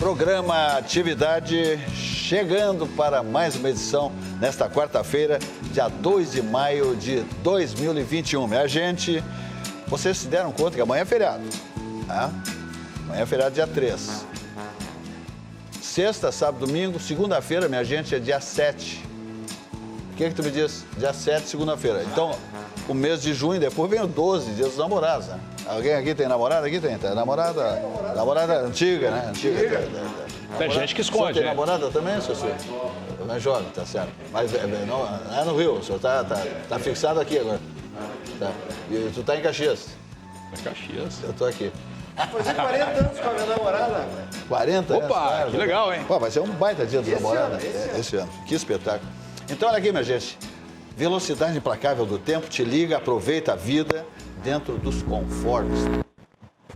Programa Atividade chegando para mais uma edição nesta quarta-feira, dia 2 de maio de 2021. Minha gente, vocês se deram conta que amanhã é feriado, tá? Amanhã é feriado dia 3. Sexta, sábado, domingo, segunda-feira, minha gente, é dia 7. O que tu me diz? Dia 7, segunda-feira. Então, o mês de junho, depois vem o 12, dia dos namorados, né? Alguém aqui tem namorada? Aqui tem, tá? Namorada antiga, né? Antiga. Tem gente que esconde, tem né? namorada também, seu senhor? Mais jovem, tá certo. Mas não é no Rio, o senhor tá fixado aqui agora. Tá. E tu tá em Caxias? Em Caxias? Eu tô aqui. Fazer 40 anos com a minha namorada. 40 anos? Opa, que legal, hein? Pô, vai ser um baita dia dos namorados. Esse Esse ano. Que espetáculo. Então, olha aqui, minha gente. Velocidade implacável do tempo te liga, aproveita a vida dentro dos conformes,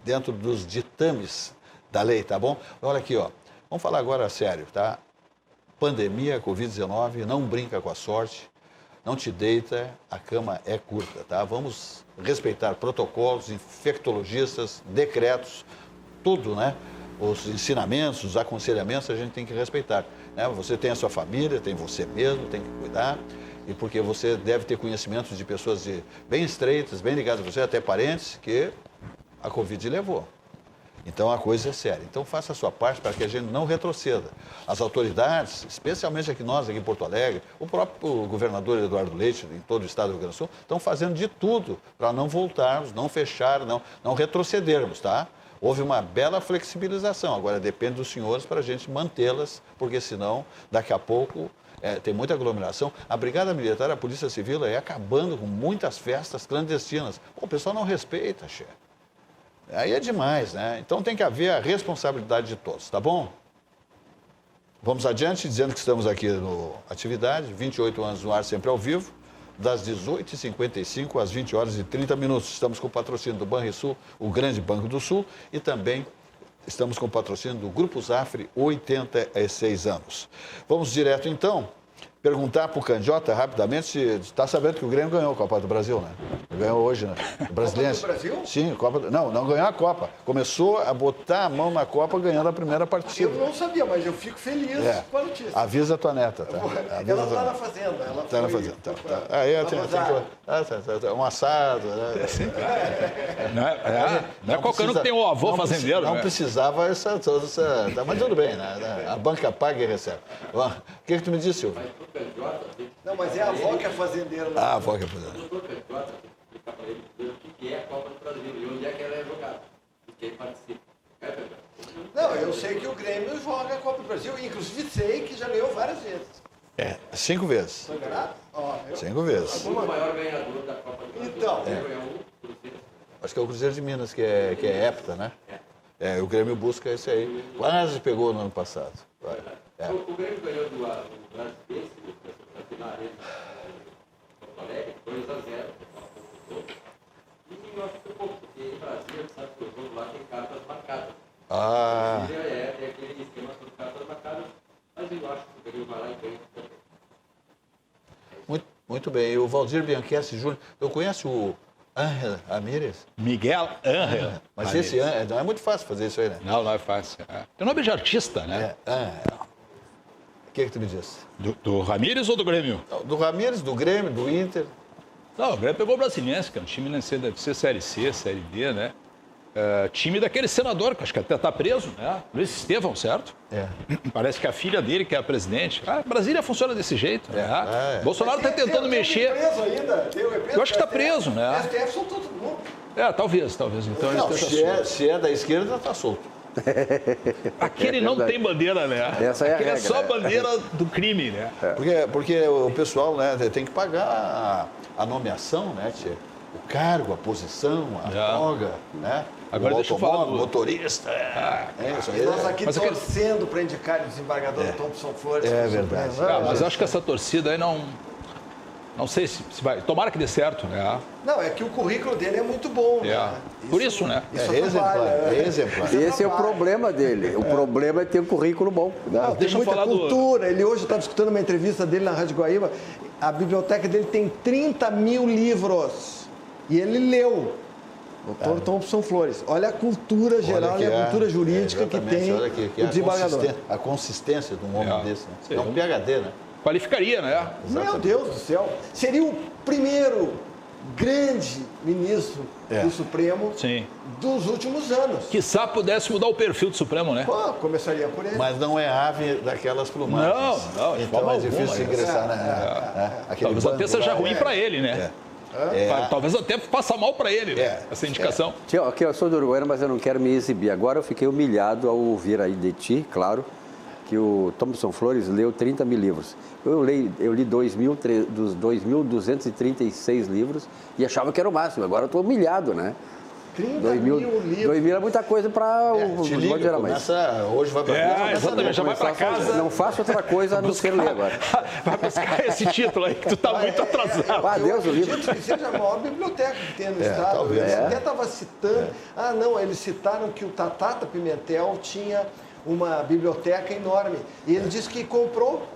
dentro dos ditames da lei, tá bom? Olha aqui, ó. Vamos falar agora sério, tá? Pandemia, Covid-19, não brinca com a sorte, não te deita, a cama é curta, tá? Vamos respeitar protocolos, infectologistas, decretos, tudo, né? Os ensinamentos, os aconselhamentos a gente tem que respeitar, né? Você tem a sua família, tem você mesmo, tem que cuidar, e porque você deve ter conhecimentos de pessoas bem estreitas, bem ligadas a você, até parentes, que a Covid levou. Então, a coisa é séria. Então, faça a sua parte para que a gente não retroceda. As autoridades, especialmente aqui nós, aqui em Porto Alegre, o próprio governador Eduardo Leite, em todo o estado do Rio Grande do Sul, estão fazendo de tudo para não voltarmos, não fechar, não retrocedermos, tá? Houve uma bela flexibilização. Agora, depende dos senhores para a gente mantê-las, porque senão, daqui a pouco, tem muita aglomeração. A Brigada Militar, a Polícia Civil, aí acabando com muitas festas clandestinas. Pô, o pessoal não respeita, chefe. Aí é demais, né? Então tem que haver a responsabilidade de todos, tá bom? Vamos adiante, dizendo que estamos aqui no Atividade, 28 anos no ar, sempre ao vivo, das 18h55 às 20 horas e 30 minutos. Estamos com o patrocínio do Banrisul, o grande Banco do Sul, e também estamos com o patrocínio do Grupo Zafre, 86 anos. Vamos direto, então, perguntar para o Candiota rapidamente se está sabendo que o Grêmio ganhou a Copa do Brasil, né? Ganhou hoje, né? O brasileiro. Copa do Brasil? Sim, não ganhou a Copa. Começou a botar a mão na Copa ganhando a primeira partida. Eu não sabia, mas eu fico feliz com a notícia. Avisa a tua neta, tá? Ela está na fazenda. Está na fazenda, tá. Aí tem um assado, né? Não é qualquer um que tem um avô fazendeiro, Não né? precisava toda essa... Mas tudo bem, né? A banca paga e recebe. O que tu me disse, Silvio? Não, mas é a avó que é fazendeira. Né? A avó que é fazendeira. O doutor Candiota explicar para ele o que é a Copa do Brasil e onde é que ela é jogada. E quem participa. Não, eu sei que o Grêmio joga a Copa do Brasil, inclusive sei que já ganhou várias vezes. 5 vezes. Foi ganhado? 5 vezes. O maior ganhador da Copa do Brasil Então, é o Cruzeiro. Acho que é o Cruzeiro de Minas, que é hepta, né? O Grêmio busca esse aí. Quase pegou no ano passado. O Grêmio ganhou do Brasileiro, na Arena Porto Alegre, 2-0. E eu acho que pouco, porque em Brasília, sabe que o jogo lá tem cartas marcadas. Tem aquele esquema de cartas marcadas, mas eu acho que o Grêmio vai lá e ganha também. Muito bem. E o Valdir Bianchessi Júnior, eu conheço o Ángel Ramírez? Miguel Ángel. Mas Ramírez. esse não é muito fácil fazer isso aí, né? Não é fácil. Tem nome de artista, né? O que tu me disse? Do Ramírez ou do Grêmio? Do Ramírez, do Grêmio, do Inter. Não, o Grêmio pegou o Brasiliense, que é um time, deve ser Série C, Série D, né? Time daquele senador, que acho que até está preso, né? Luiz Estevão, certo? Parece que a filha dele, que é a presidente. Brasília funciona desse jeito, né? Bolsonaro está tentando mexer. Preso ainda? Eu acho que está preso, né? O STF soltou todo mundo. Talvez. Então Não, ele esteja solto. se é da esquerda, está solto. Aquele não tem bandeira, né? Essa é a Aquele regra, é só né? bandeira do crime, né? Porque o pessoal, né, tem que pagar a nomeação, né, tia? O cargo, a posição, a droga, né? Agora o deixa eu falar automóvel, do motorista. Isso aí. Nós aqui Mas torcendo para indicar o desembargador Thompson Flores. É verdade. Mas eu acho que essa torcida aí não sei se vai. Tomara que dê certo, né? Não, é que o currículo dele é muito bom. Né? Por isso, né? É exemplar. Esse é o problema dele. O problema é ter um currículo bom. Não, Deixa tem eu muita falar cultura. Ele hoje estava escutando uma entrevista dele na Rádio Guaíba. A biblioteca dele tem 30 mil livros. E ele leu. Doutor Thompson Flores. Olha a cultura geral e a cultura jurídica que tem o desembargador. A consistência de um homem desse. Né? É um PhD, né? Qualificaria, né? Meu Deus do céu. Seria o primeiro grande ministro do Supremo dos últimos anos. Quiçá pudesse mudar o perfil do Supremo, né? Pô, começaria por ele. Mas não é ave daquelas plumagens. Não, então é difícil ingressar talvez até seja ruim para ele, né? Talvez até faça mal para ele, né? Essa indicação. Aqui eu sou do Uruguaiana, mas eu não quero me exibir. Agora eu fiquei humilhado ao ouvir aí de ti, claro, que o Thompson Flores leu 30 mil livros. Eu li dos 2.236 livros e achava que era o máximo. Agora eu estou humilhado, né? 30 mil livros. 2.000 é muita coisa para o te liga, hoje vai para exatamente, já vai para casa. Não faço outra coisa a não ser ler agora. Vai buscar esse título aí, que tu tá muito atrasado. Deus, o livro. Que seja a maior biblioteca que tem no estado. Talvez. Ele até estava citando. Eles citaram que o Tatata Pimentel tinha uma biblioteca enorme. E ele disse que comprou,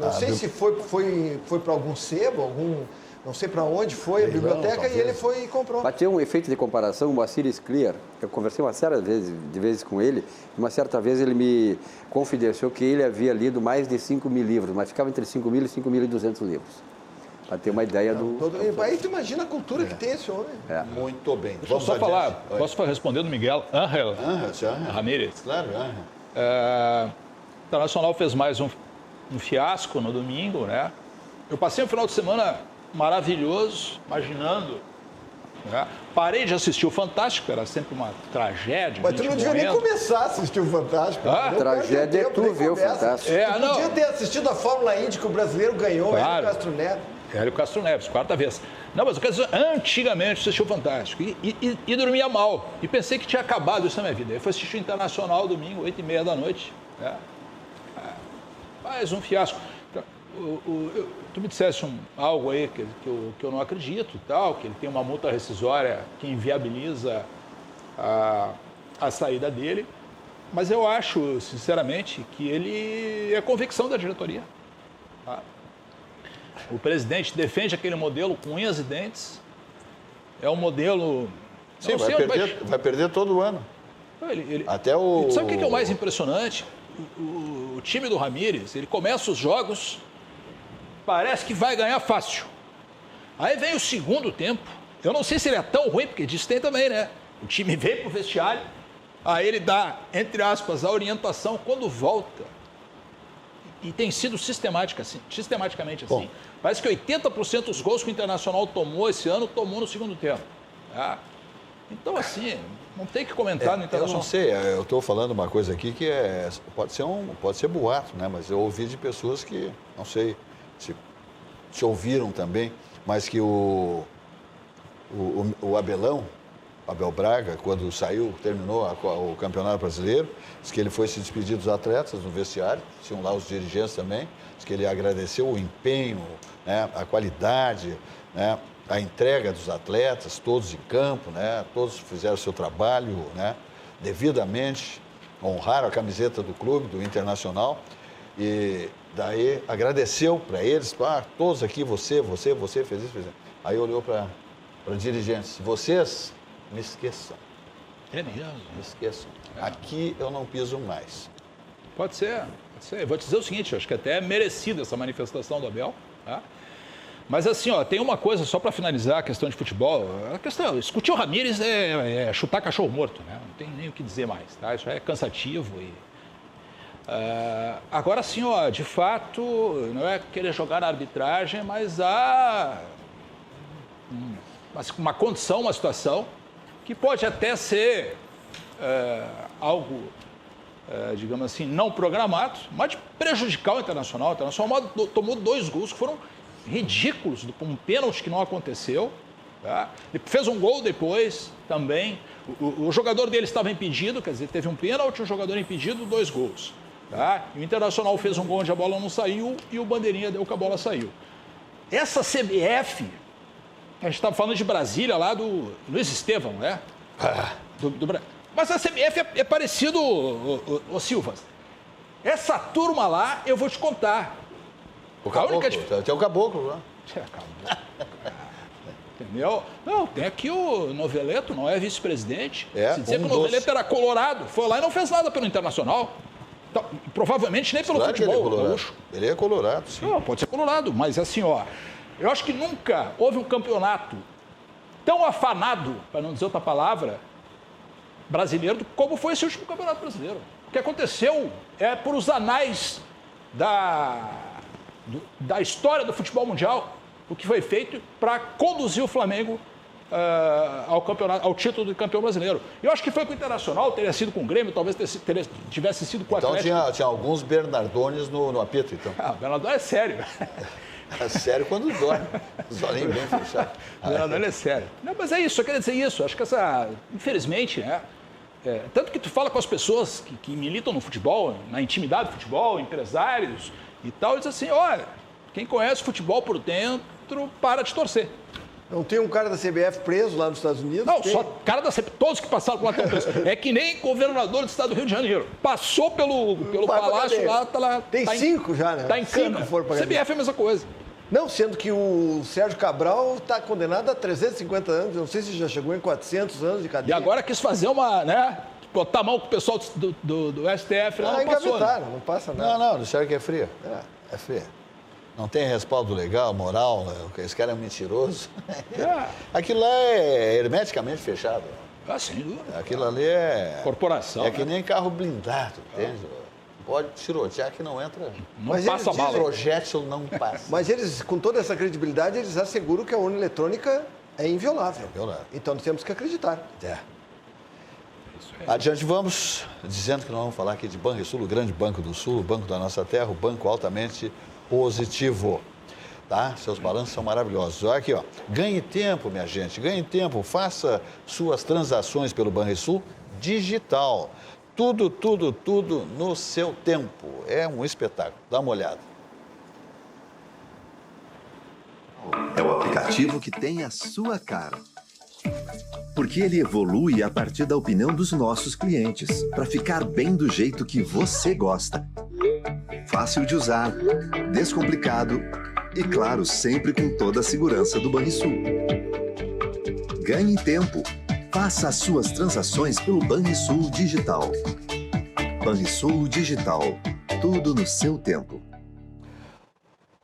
não sei se foi para algum sebo, não sei para onde foi a biblioteca, e ele foi e comprou. Para ter um efeito de comparação, o Moacir Scliar, eu conversei uma série de vezes com ele, e uma certa vez ele me confidenciou que ele havia lido mais de 5 mil livros, mas ficava entre 5 mil e 5.200 livros. Para ter uma ideia Aí tu imagina a cultura que tem esse homem. Muito bem. Deixa eu só falar, posso responder do Miguel Ángel Ramírez? Claro, O Internacional fez mais um fiasco no domingo, né? Eu passei um final de semana maravilhoso, imaginando. Né? Parei de assistir o Fantástico, era sempre uma tragédia. Mas tu não devia nem começar a assistir o Fantástico. Tragédia é tu ver o Fantástico. Tu podia ter assistido a Fórmula Indy que o brasileiro ganhou, claro. Hélio Castro Neves. Hélio Castro Neves, quarta vez. Não, mas eu quero dizer, antigamente eu assisti o Fantástico e dormia mal. E pensei que tinha acabado isso na minha vida. Eu fui assistir o Internacional domingo, 8h30 da noite. Né? Mais um fiasco. Tu me dissesse algo aí que eu não acredito, tal, que ele tem uma multa rescisória que inviabiliza a saída dele, mas eu acho, sinceramente, que ele é convicção da diretoria. Tá? O presidente defende aquele modelo com unhas e dentes, é um modelo... Sim, vai perder todo ano. Até o... Sabe o que é o mais impressionante? O time do Ramírez, ele começa os jogos... Parece que vai ganhar fácil. Aí vem o segundo tempo. Eu não sei se ele é tão ruim, porque disso tem também, né? O time vem pro vestiário, aí ele dá, entre aspas, a orientação quando volta. E tem sido sistematicamente assim. Bom. Parece que 80% dos gols que o Internacional tomou esse ano, tomou no segundo tempo. Tá? Então, assim, não tem que comentar no Internacional. Eu não sei, eu estou falando uma coisa aqui que pode ser boato, né? Mas eu ouvi de pessoas que, não sei... Se ouviram também, mas que o Abel Braga, quando terminou o Campeonato Brasileiro, disse que ele foi se despedir dos atletas no vestiário, tinham lá os dirigentes também, disse que ele agradeceu o empenho, né, a qualidade, né, a entrega dos atletas, todos em campo, né, todos fizeram o seu trabalho, né, devidamente, honraram a camiseta do clube, do Internacional, e daí agradeceu para eles, todos aqui, você fez isso, Aí olhou para dirigentes, vocês me esqueçam. É mesmo? Me esqueçam. Aqui eu não piso mais. Pode ser. Eu vou te dizer o seguinte, eu acho que até é merecida essa manifestação do Abel, tá? Mas assim, tem uma coisa, só para finalizar a questão de futebol, discutir o Ramírez é chutar cachorro morto, né? Não tem nem o que dizer mais, tá? Isso é cansativo e... agora sim, de fato, não é querer jogar na arbitragem, mas há uma condição, uma situação que pode até ser algo, digamos assim, não programado, mas de prejudicar o Internacional. O Internacional tomou 2 gols que foram ridículos, um pênalti que não aconteceu. Tá? Ele fez um gol depois também. O jogador dele estava impedido, quer dizer, teve um pênalti, o jogador impedido, 2 gols. Tá? E o Internacional fez um gol onde a bola não saiu e o Bandeirinha deu que a bola saiu. Essa CBF, a gente estava falando de Brasília, lá do Luiz Estevão, né? Mas a CBF é parecido, ô Silva. Essa turma lá, eu vou te contar. Tem o Caboclo lá. Entendeu? Não, tem aqui o Noveleto, não é vice-presidente. É, Se dizer que o dos. Noveleto era colorado, foi lá e não fez nada pelo Internacional. Então, provavelmente nem pelo Claro que ele é futebol colorado. gaúcho. Ele é colorado, sim. Não, pode ser colorado, mas assim, ó, eu acho que nunca houve um campeonato tão afanado, para não dizer outra palavra, brasileiro, como foi esse último campeonato brasileiro. O que aconteceu é por os anais da história do futebol mundial, o que foi feito para conduzir o Flamengo ao título de campeão brasileiro. Eu acho que foi com o Internacional, teria sido com o Grêmio, talvez tivesse sido com o Então Atlético. tinha alguns Bernardones no apito, então. O Bernardo é sério. É sério quando dorme. Os olhinhos bem fechados. O Bernardo é sério. Não, mas é isso, eu queria dizer isso. Acho que infelizmente, né? Tanto que tu fala com as pessoas que militam no futebol, na intimidade do futebol, empresários e tal, e diz assim, olha, quem conhece futebol por dentro, para de torcer. Não tem um cara da CBF preso lá nos Estados Unidos? Não, Tem. só cara da CBF, todos que passaram por lá estão presos. É que nem governador do estado do Rio de Janeiro. Passou pelo Vai pra palácio cadeia. lá, tá lá. Tem tá 5 já, né? Tá em 5 cana. foram pra cadeia. CBF é a mesma coisa. Não, sendo que o Sérgio Cabral está condenado a 350 anos. Não sei se já chegou em 400 anos de E cadeia. agora quis fazer uma, né? Botar a mão com o pessoal do STF lá, não passou. Né? Engavetaram, não passa nada. Não, disseram que é fria. É fria. Não tem respaldo legal, moral, né? Esse cara é um mentiroso. Aquilo lá é hermeticamente fechado. Sem dúvida. Aquilo ali é... Corporação. É que nem carro blindado, entende? Pode tirotear que não entra. Não Mas passa eles bala. dizem- Projétil não passa. Mas eles, com toda essa credibilidade, eles asseguram que a urna eletrônica é inviolável. Inviolável. Então nós temos que acreditar. É. Adiante vamos, dizendo que nós vamos falar aqui de Banrisul, o grande banco do Sul, o banco da nossa terra, o banco altamente positivo. Tá? Seus balanços são maravilhosos. Olha aqui, ó. Ganhe tempo, minha gente, ganhe tempo. Faça suas transações pelo Banrisul digital. Tudo no seu tempo. É um espetáculo. Dá uma olhada. É o aplicativo que tem a sua cara. Porque ele evolui a partir da opinião dos nossos clientes, para ficar bem do jeito que você gosta. Fácil de usar, descomplicado e, claro, sempre com toda a segurança do Banrisul. Ganhe tempo. Faça as suas transações pelo Banrisul Digital. Banrisul Digital. Tudo no seu tempo.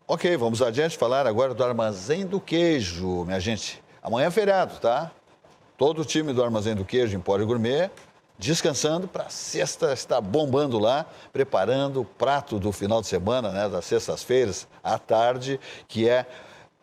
Ok, vamos adiante falar agora do Armazém do Queijo, minha gente. Amanhã é feriado, tá? Todo o time do Armazém do Queijo, Empório Gourmet, descansando para sexta, está bombando lá, preparando o prato do final de semana, né, das sextas-feiras à tarde, que é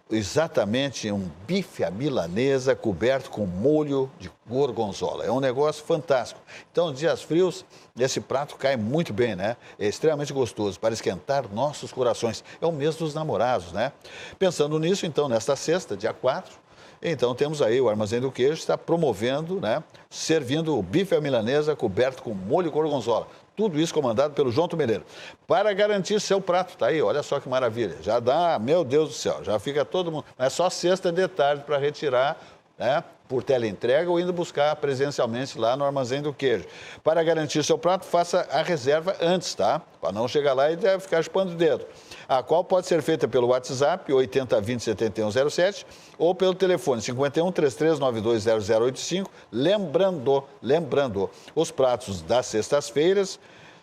exatamente um bife à milanesa coberto com molho de gorgonzola. É um negócio fantástico. Então, dias frios, esse prato cai muito bem, né? É extremamente gostoso para esquentar nossos corações. É o mês dos namorados, né? Pensando nisso, então, nesta sexta, dia 4, então temos aí o Armazém do Queijo, está promovendo, né? Servindo o bife à milanesa coberto com molho gorgonzola. Tudo isso comandado pelo João Tumeleiro. Para garantir seu prato, tá aí, olha só que maravilha. Já dá, meu Deus do céu, já fica todo mundo. Mas é só sexta de tarde para retirar, né? Por teleentrega ou indo buscar presencialmente lá no Armazém do Queijo. Para garantir seu prato, faça a reserva antes, tá? Para não chegar lá e ficar chupando o dedo. A qual pode ser feita pelo WhatsApp 8020-7107 ou pelo telefone 51-3392-0085. Lembrando, os pratos das sextas-feiras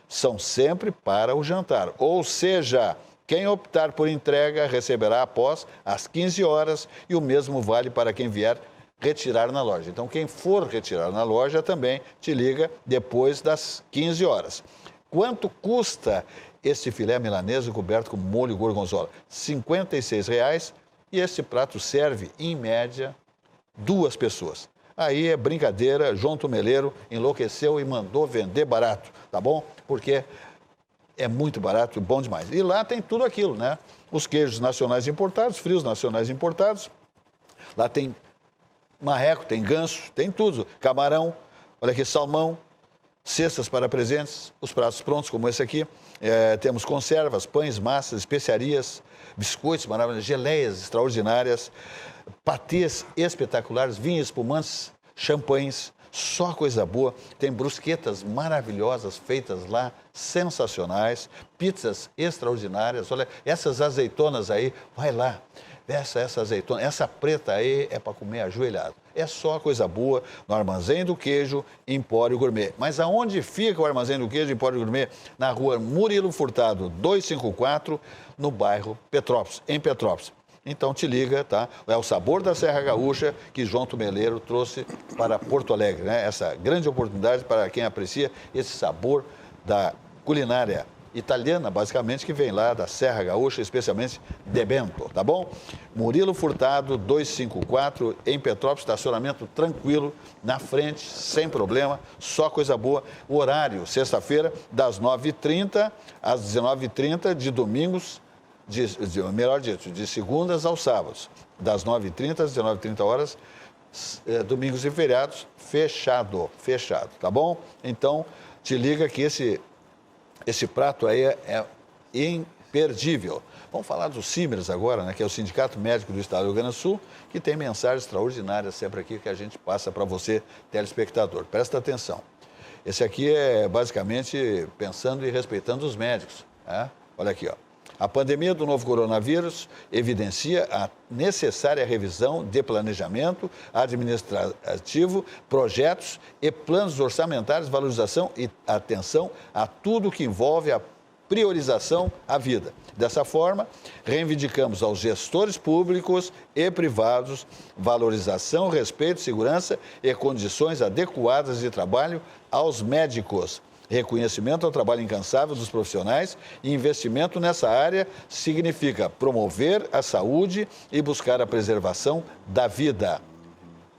são sempre para o jantar. Ou seja, quem optar por entrega receberá após às 15 horas e o mesmo vale para quem vier retirar na loja. Então, quem for retirar na loja também te liga depois das 15 horas. Quanto custa este filé milanesa coberto com molho gorgonzola? R$ 56,00 e este prato serve, em média, 2 pessoas. Aí é brincadeira, João Tumeleiro enlouqueceu e mandou vender barato, tá bom? Porque é muito barato, bom demais. E lá tem tudo aquilo, né? Os queijos nacionais importados, frios nacionais importados. Lá tem marreco, tem ganso, tem tudo. Camarão, olha aqui, salmão, cestas para presentes, os pratos prontos, como esse aqui. Temos conservas, pães, massas, especiarias, biscoitos maravilhosos, geleias extraordinárias, patês espetaculares, vinhos espumantes, champanhes, só coisa boa. Tem brusquetas maravilhosas feitas lá, sensacionais, pizzas extraordinárias. Olha, essas azeitonas aí, vai lá. essa azeitona, essa preta aí é para comer ajoelhado. É só coisa boa no Armazém do Queijo Empório Gourmet. Mas aonde fica o Armazém do Queijo Empório Gourmet? Na rua Murilo Furtado, 254, no bairro Petrópolis, em Petrópolis. Então te liga, tá? É o sabor da Serra Gaúcha que João Tumeleiro trouxe para Porto Alegre, né? Essa grande oportunidade para quem aprecia esse sabor da culinária italiana, basicamente, que vem lá da Serra Gaúcha, especialmente de Bento, tá bom? Murilo Furtado, 254, em Petrópolis, estacionamento tranquilo, na frente, sem problema, só coisa boa. O horário, sexta-feira, das 9h30 às 19h30, de domingos, melhor dito, de segundas aos sábados, das 9h30 às 19h30, domingos e feriados, fechado, tá bom? Então, te liga que esse prato aí é imperdível. Vamos falar do Simers agora, né, que é o Sindicato Médico do Estado do Rio Grande do Sul, que tem mensagens extraordinárias sempre aqui que a gente passa para você, telespectador. Presta atenção. Esse aqui é basicamente pensando e respeitando os médicos, né? Olha aqui, ó. A pandemia do novo coronavírus evidencia a necessária revisão de planejamento administrativo, projetos e planos orçamentários, valorização e atenção a tudo que envolve a priorização à vida. Dessa forma, reivindicamos aos gestores públicos e privados valorização, respeito, segurança e condições adequadas de trabalho aos médicos. Reconhecimento ao trabalho incansável dos profissionais e investimento nessa área significa promover a saúde e buscar a preservação da vida.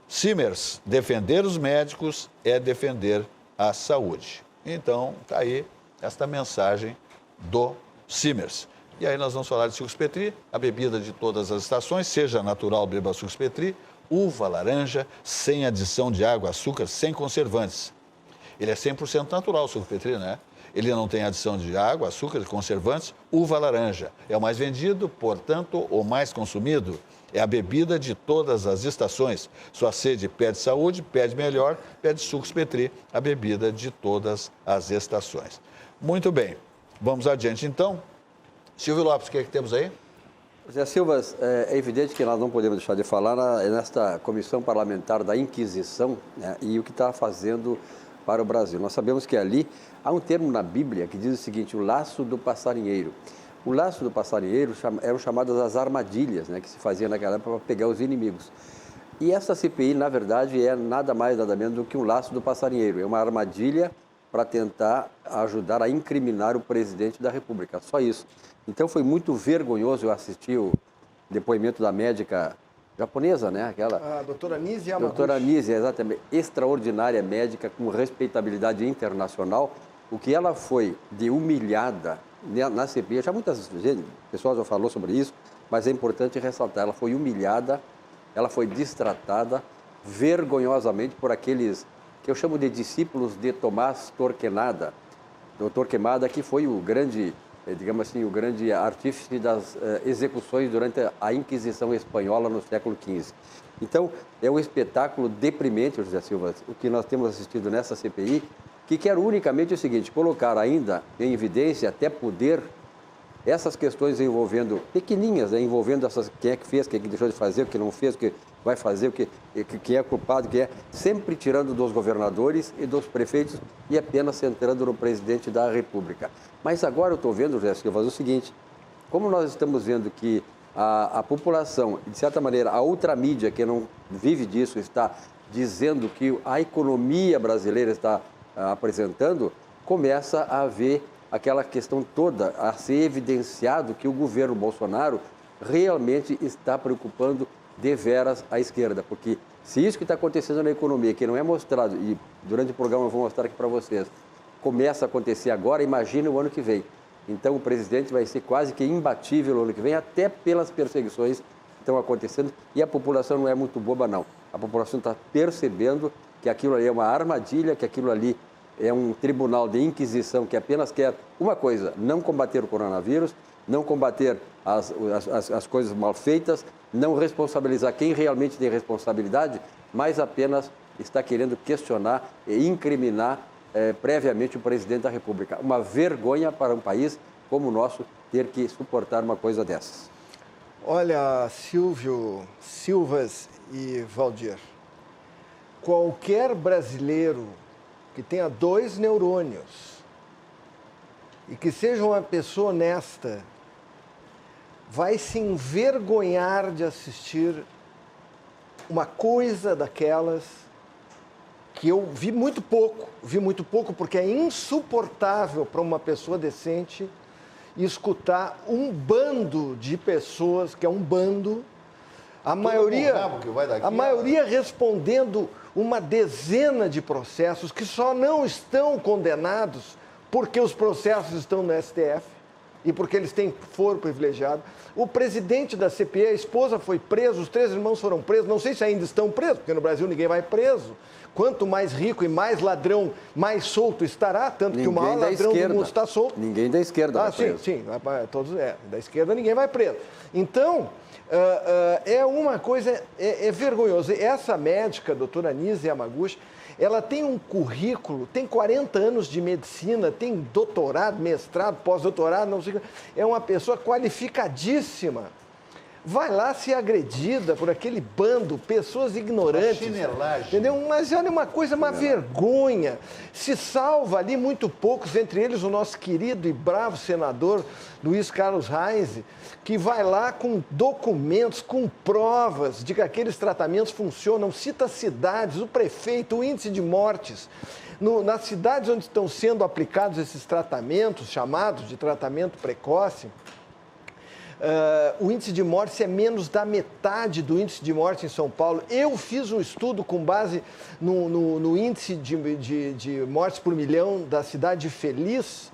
Simers, defender os médicos é defender a saúde. Então, está aí esta mensagem do Simers. E aí nós vamos falar de sucos Petri, a bebida de todas as estações, seja natural, beba sucos Petri, uva laranja, sem adição de água, açúcar, sem conservantes. Ele é 100% natural, o suco Petri, né? Ele não tem adição de água, açúcar, conservantes, uva laranja. É o mais vendido, portanto, o mais consumido. É a bebida de todas as estações. Sua sede pede saúde, pede melhor, pede sucos Petri, a bebida de todas as estações. Muito bem, vamos adiante então. Silvio Lopes, o que é que temos aí? Zé Silva, é evidente que nós não podemos deixar de falar nesta comissão parlamentar da Inquisição, né, e o que está fazendo para o Brasil. Nós sabemos que ali há um termo na Bíblia que diz o seguinte, o laço do passarinheiro. O laço do passarinheiro eram chamadas as armadilhas, né, que se fazia naquela época para pegar os inimigos. E essa CPI, na verdade, é nada mais, nada menos do que um laço do passarinheiro. É uma armadilha para tentar ajudar a incriminar o presidente da República. Só isso. Então foi muito vergonhoso eu assistir o depoimento da médica japonesa, né? Aquela... A doutora Nise Yamaguchi. Doutora Nise, exatamente. Extraordinária médica, com respeitabilidade internacional. O que ela foi de humilhada na CPI, já muitas vezes, o pessoal já falou sobre isso, mas é importante ressaltar, ela foi humilhada, ela foi destratada vergonhosamente por aqueles que eu chamo de discípulos de Tomás Torquemada. O Torquemada que foi o grande, digamos assim, o grande artífice das execuções durante a Inquisição Espanhola no século XV. Então, é um espetáculo deprimente, José Silva, o que nós temos assistido nessa CPI, que quer unicamente o seguinte, colocar ainda em evidência, até poder, essas questões envolvendo, pequenininhas, né, envolvendo essas, quem é que fez, quem é que deixou de fazer, o que não fez, o que vai fazer, quem é culpado, quem é, sempre tirando dos governadores e dos prefeitos e apenas centrando no presidente da República. Mas agora eu estou vendo, José Silva, o seguinte, como nós estamos vendo que a população, de certa maneira, a outra mídia que não vive disso, está dizendo que a economia brasileira está apresentando, começa a haver aquela questão toda, a ser evidenciado que o governo Bolsonaro realmente está preocupando deveras a esquerda, porque se isso que está acontecendo na economia, que não é mostrado, e durante o programa eu vou mostrar aqui para vocês, começa a acontecer agora, imagine o ano que vem. Então o presidente vai ser quase que imbatível no ano que vem, até pelas perseguições que estão acontecendo, e a população não é muito boba não. A população está percebendo que aquilo ali é uma armadilha, que aquilo ali é um tribunal de inquisição que apenas quer uma coisa, não combater o coronavírus, não combater as coisas mal feitas, não responsabilizar quem realmente tem responsabilidade, mas apenas está querendo questionar e incriminar previamente o presidente da República. Uma vergonha para um país como o nosso ter que suportar uma coisa dessas. Olha, Silvio, Silvas e Valdir, qualquer brasileiro que tenha 2 neurônios e que seja uma pessoa honesta vai se envergonhar de assistir uma coisa daquelas que eu vi muito pouco porque é insuportável para uma pessoa decente escutar um bando de pessoas, que é um bando, a maioria respondendo uma dezena de processos que só não estão condenados porque os processos estão no STF e porque eles têm foro privilegiado. O presidente da CPI, a esposa foi preso, os 3 irmãos foram presos, não sei se ainda estão presos, porque no Brasil ninguém vai preso. Quanto mais rico e mais ladrão, mais solto estará, tanto que o maior ladrão do mundo está solto. Ninguém da esquerda vai preso. Sim, todos, da esquerda ninguém vai preso. Então, é uma coisa, é vergonhoso. Essa médica, a doutora Nise Yamaguchi, ela tem um currículo, tem 40 anos de medicina, tem doutorado, mestrado, pós-doutorado, não sei o que. É uma pessoa qualificadíssima. Vai lá ser agredida por aquele bando, pessoas ignorantes. Chinelagem. Entendeu? Mas olha uma coisa, uma vergonha. Se salva ali muito poucos, entre eles o nosso querido e bravo senador Luiz Carlos Reis, que vai lá com documentos, com provas de que aqueles tratamentos funcionam, cita cidades, o prefeito, o índice de mortes. Nas cidades onde estão sendo aplicados esses tratamentos, chamados de tratamento precoce, o índice de morte é menos da metade do índice de morte em São Paulo. Eu fiz um estudo com base no índice de mortes por milhão da cidade de Feliz,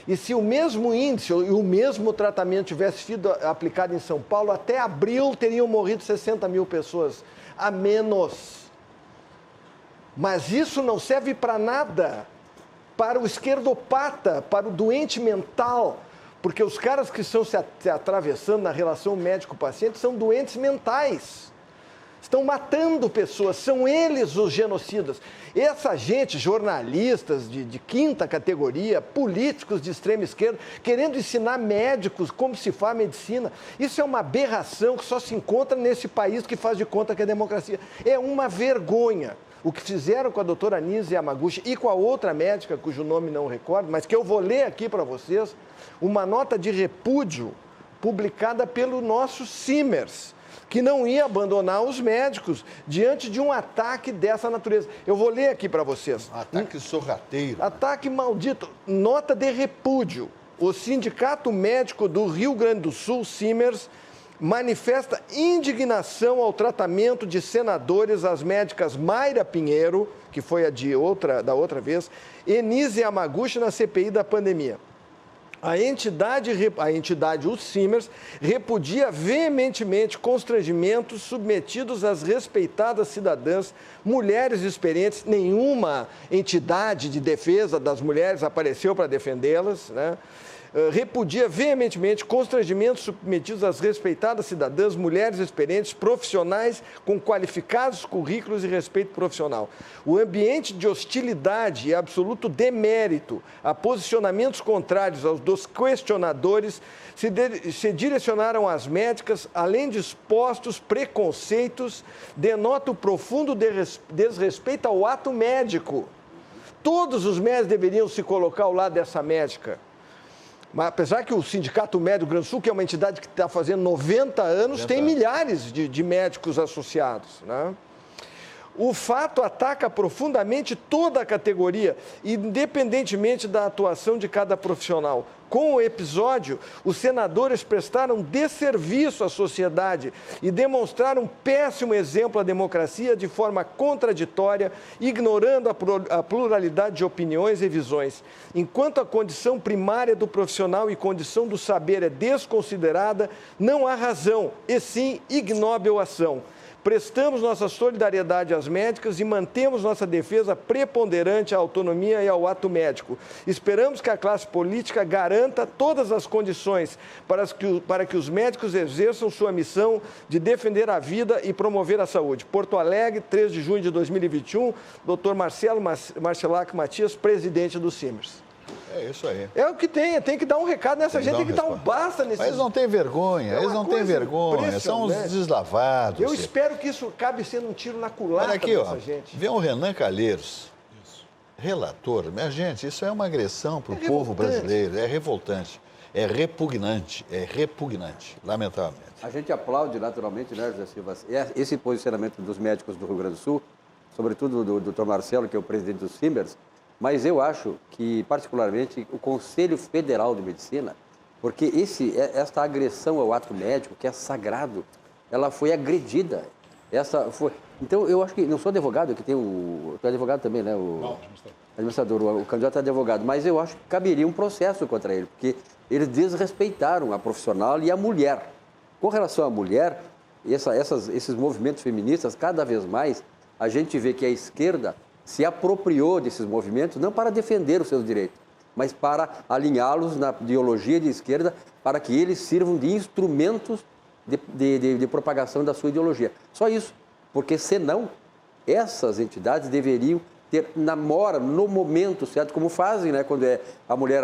e se o mesmo índice e o mesmo tratamento tivesse sido aplicado em São Paulo, até abril teriam morrido 60 mil pessoas a menos. Mas isso não serve para nada, para o esquerdopata, para o doente mental. Porque os caras que estão se atravessando na relação médico-paciente são doentes mentais. Estão matando pessoas, são eles os genocidas. Essa gente, jornalistas de quinta categoria, políticos de extrema esquerda, querendo ensinar médicos como se faz medicina. Isso é uma aberração que só se encontra nesse país que faz de conta que é democracia. É uma vergonha. O que fizeram com a doutora Nise Yamaguchi e com a outra médica, cujo nome não recordo, mas que eu vou ler aqui para vocês, uma nota de repúdio publicada pelo nosso Simers, que não ia abandonar os médicos diante de um ataque dessa natureza. Eu vou ler aqui para vocês. Ataque sorrateiro. Ataque maldito. Nota de repúdio. O Sindicato Médico do Rio Grande do Sul, Simers, manifesta indignação ao tratamento de senadores, as médicas Mayra Pinheiro, que foi da outra vez, e Nise Yamaguchi na CPI da pandemia. A entidade, o Simers, repudia veementemente constrangimentos submetidos às respeitadas cidadãs, mulheres experientes. Nenhuma entidade de defesa das mulheres apareceu para defendê-las, né? Repudia veementemente constrangimentos submetidos às respeitadas cidadãs, mulheres experientes, profissionais com qualificados currículos e respeito profissional. O ambiente de hostilidade e absoluto demérito a posicionamentos contrários aos dos questionadores se direcionaram às médicas, além de expostos preconceitos, denota o profundo desrespeito ao ato médico. Todos os médicos deveriam se colocar ao lado dessa médica. Mas apesar que o Sindicato Médico do Rio Grande do Sul, que é uma entidade que está fazendo 90 anos, tem milhares de médicos associados, né? O fato ataca profundamente toda a categoria, independentemente da atuação de cada profissional. Com o episódio, os senadores prestaram desserviço à sociedade e demonstraram um péssimo exemplo à democracia de forma contraditória, ignorando a pluralidade de opiniões e visões. Enquanto a condição primária do profissional e condição do saber é desconsiderada, não há razão, e sim ignóbil ação. Prestamos nossa solidariedade às médicas e mantemos nossa defesa preponderante à autonomia e ao ato médico. Esperamos que a classe política garanta todas as condições para que os médicos exerçam sua missão de defender a vida e promover a saúde. Porto Alegre, 3 de junho de 2021, Dr. Marcelo Marcelac Matias, presidente do Simers. É isso aí. É o que tem que dar um recado nessa gente, tem que dar um basta nesse... Mas eles não têm vergonha, É eles uma não têm coisa vergonha, são os impressionante. deslavados. Eu espero que isso acabe sendo um tiro na culatra Olha aqui, ó, dessa gente. vem o Renan Calheiros, relator. Minha gente, isso é uma agressão para o É povo revoltante. brasileiro, é revoltante, é repugnante, lamentavelmente. A gente aplaude naturalmente, né, José Silva, esse posicionamento dos médicos do Rio Grande do Sul, sobretudo do Dr. Marcelo, que é o presidente dos CIMERS, mas eu acho que, particularmente, o Conselho Federal de Medicina, porque esta agressão ao ato médico, que é sagrado, ela foi agredida. Então, eu acho que, não sou advogado, que tem o... Tu é advogado também, né? Administrador, o candidato é advogado, mas eu acho que caberia um processo contra ele, porque eles desrespeitaram a profissional e a mulher. Com relação à mulher, esses movimentos feministas, cada vez mais, a gente vê que a esquerda se apropriou desses movimentos, não para defender os seus direitos, mas para alinhá-los na ideologia de esquerda, para que eles sirvam de instrumentos de propagação da sua ideologia. Só isso, porque senão essas entidades deveriam ter no momento certo, como fazem, né, quando é a mulher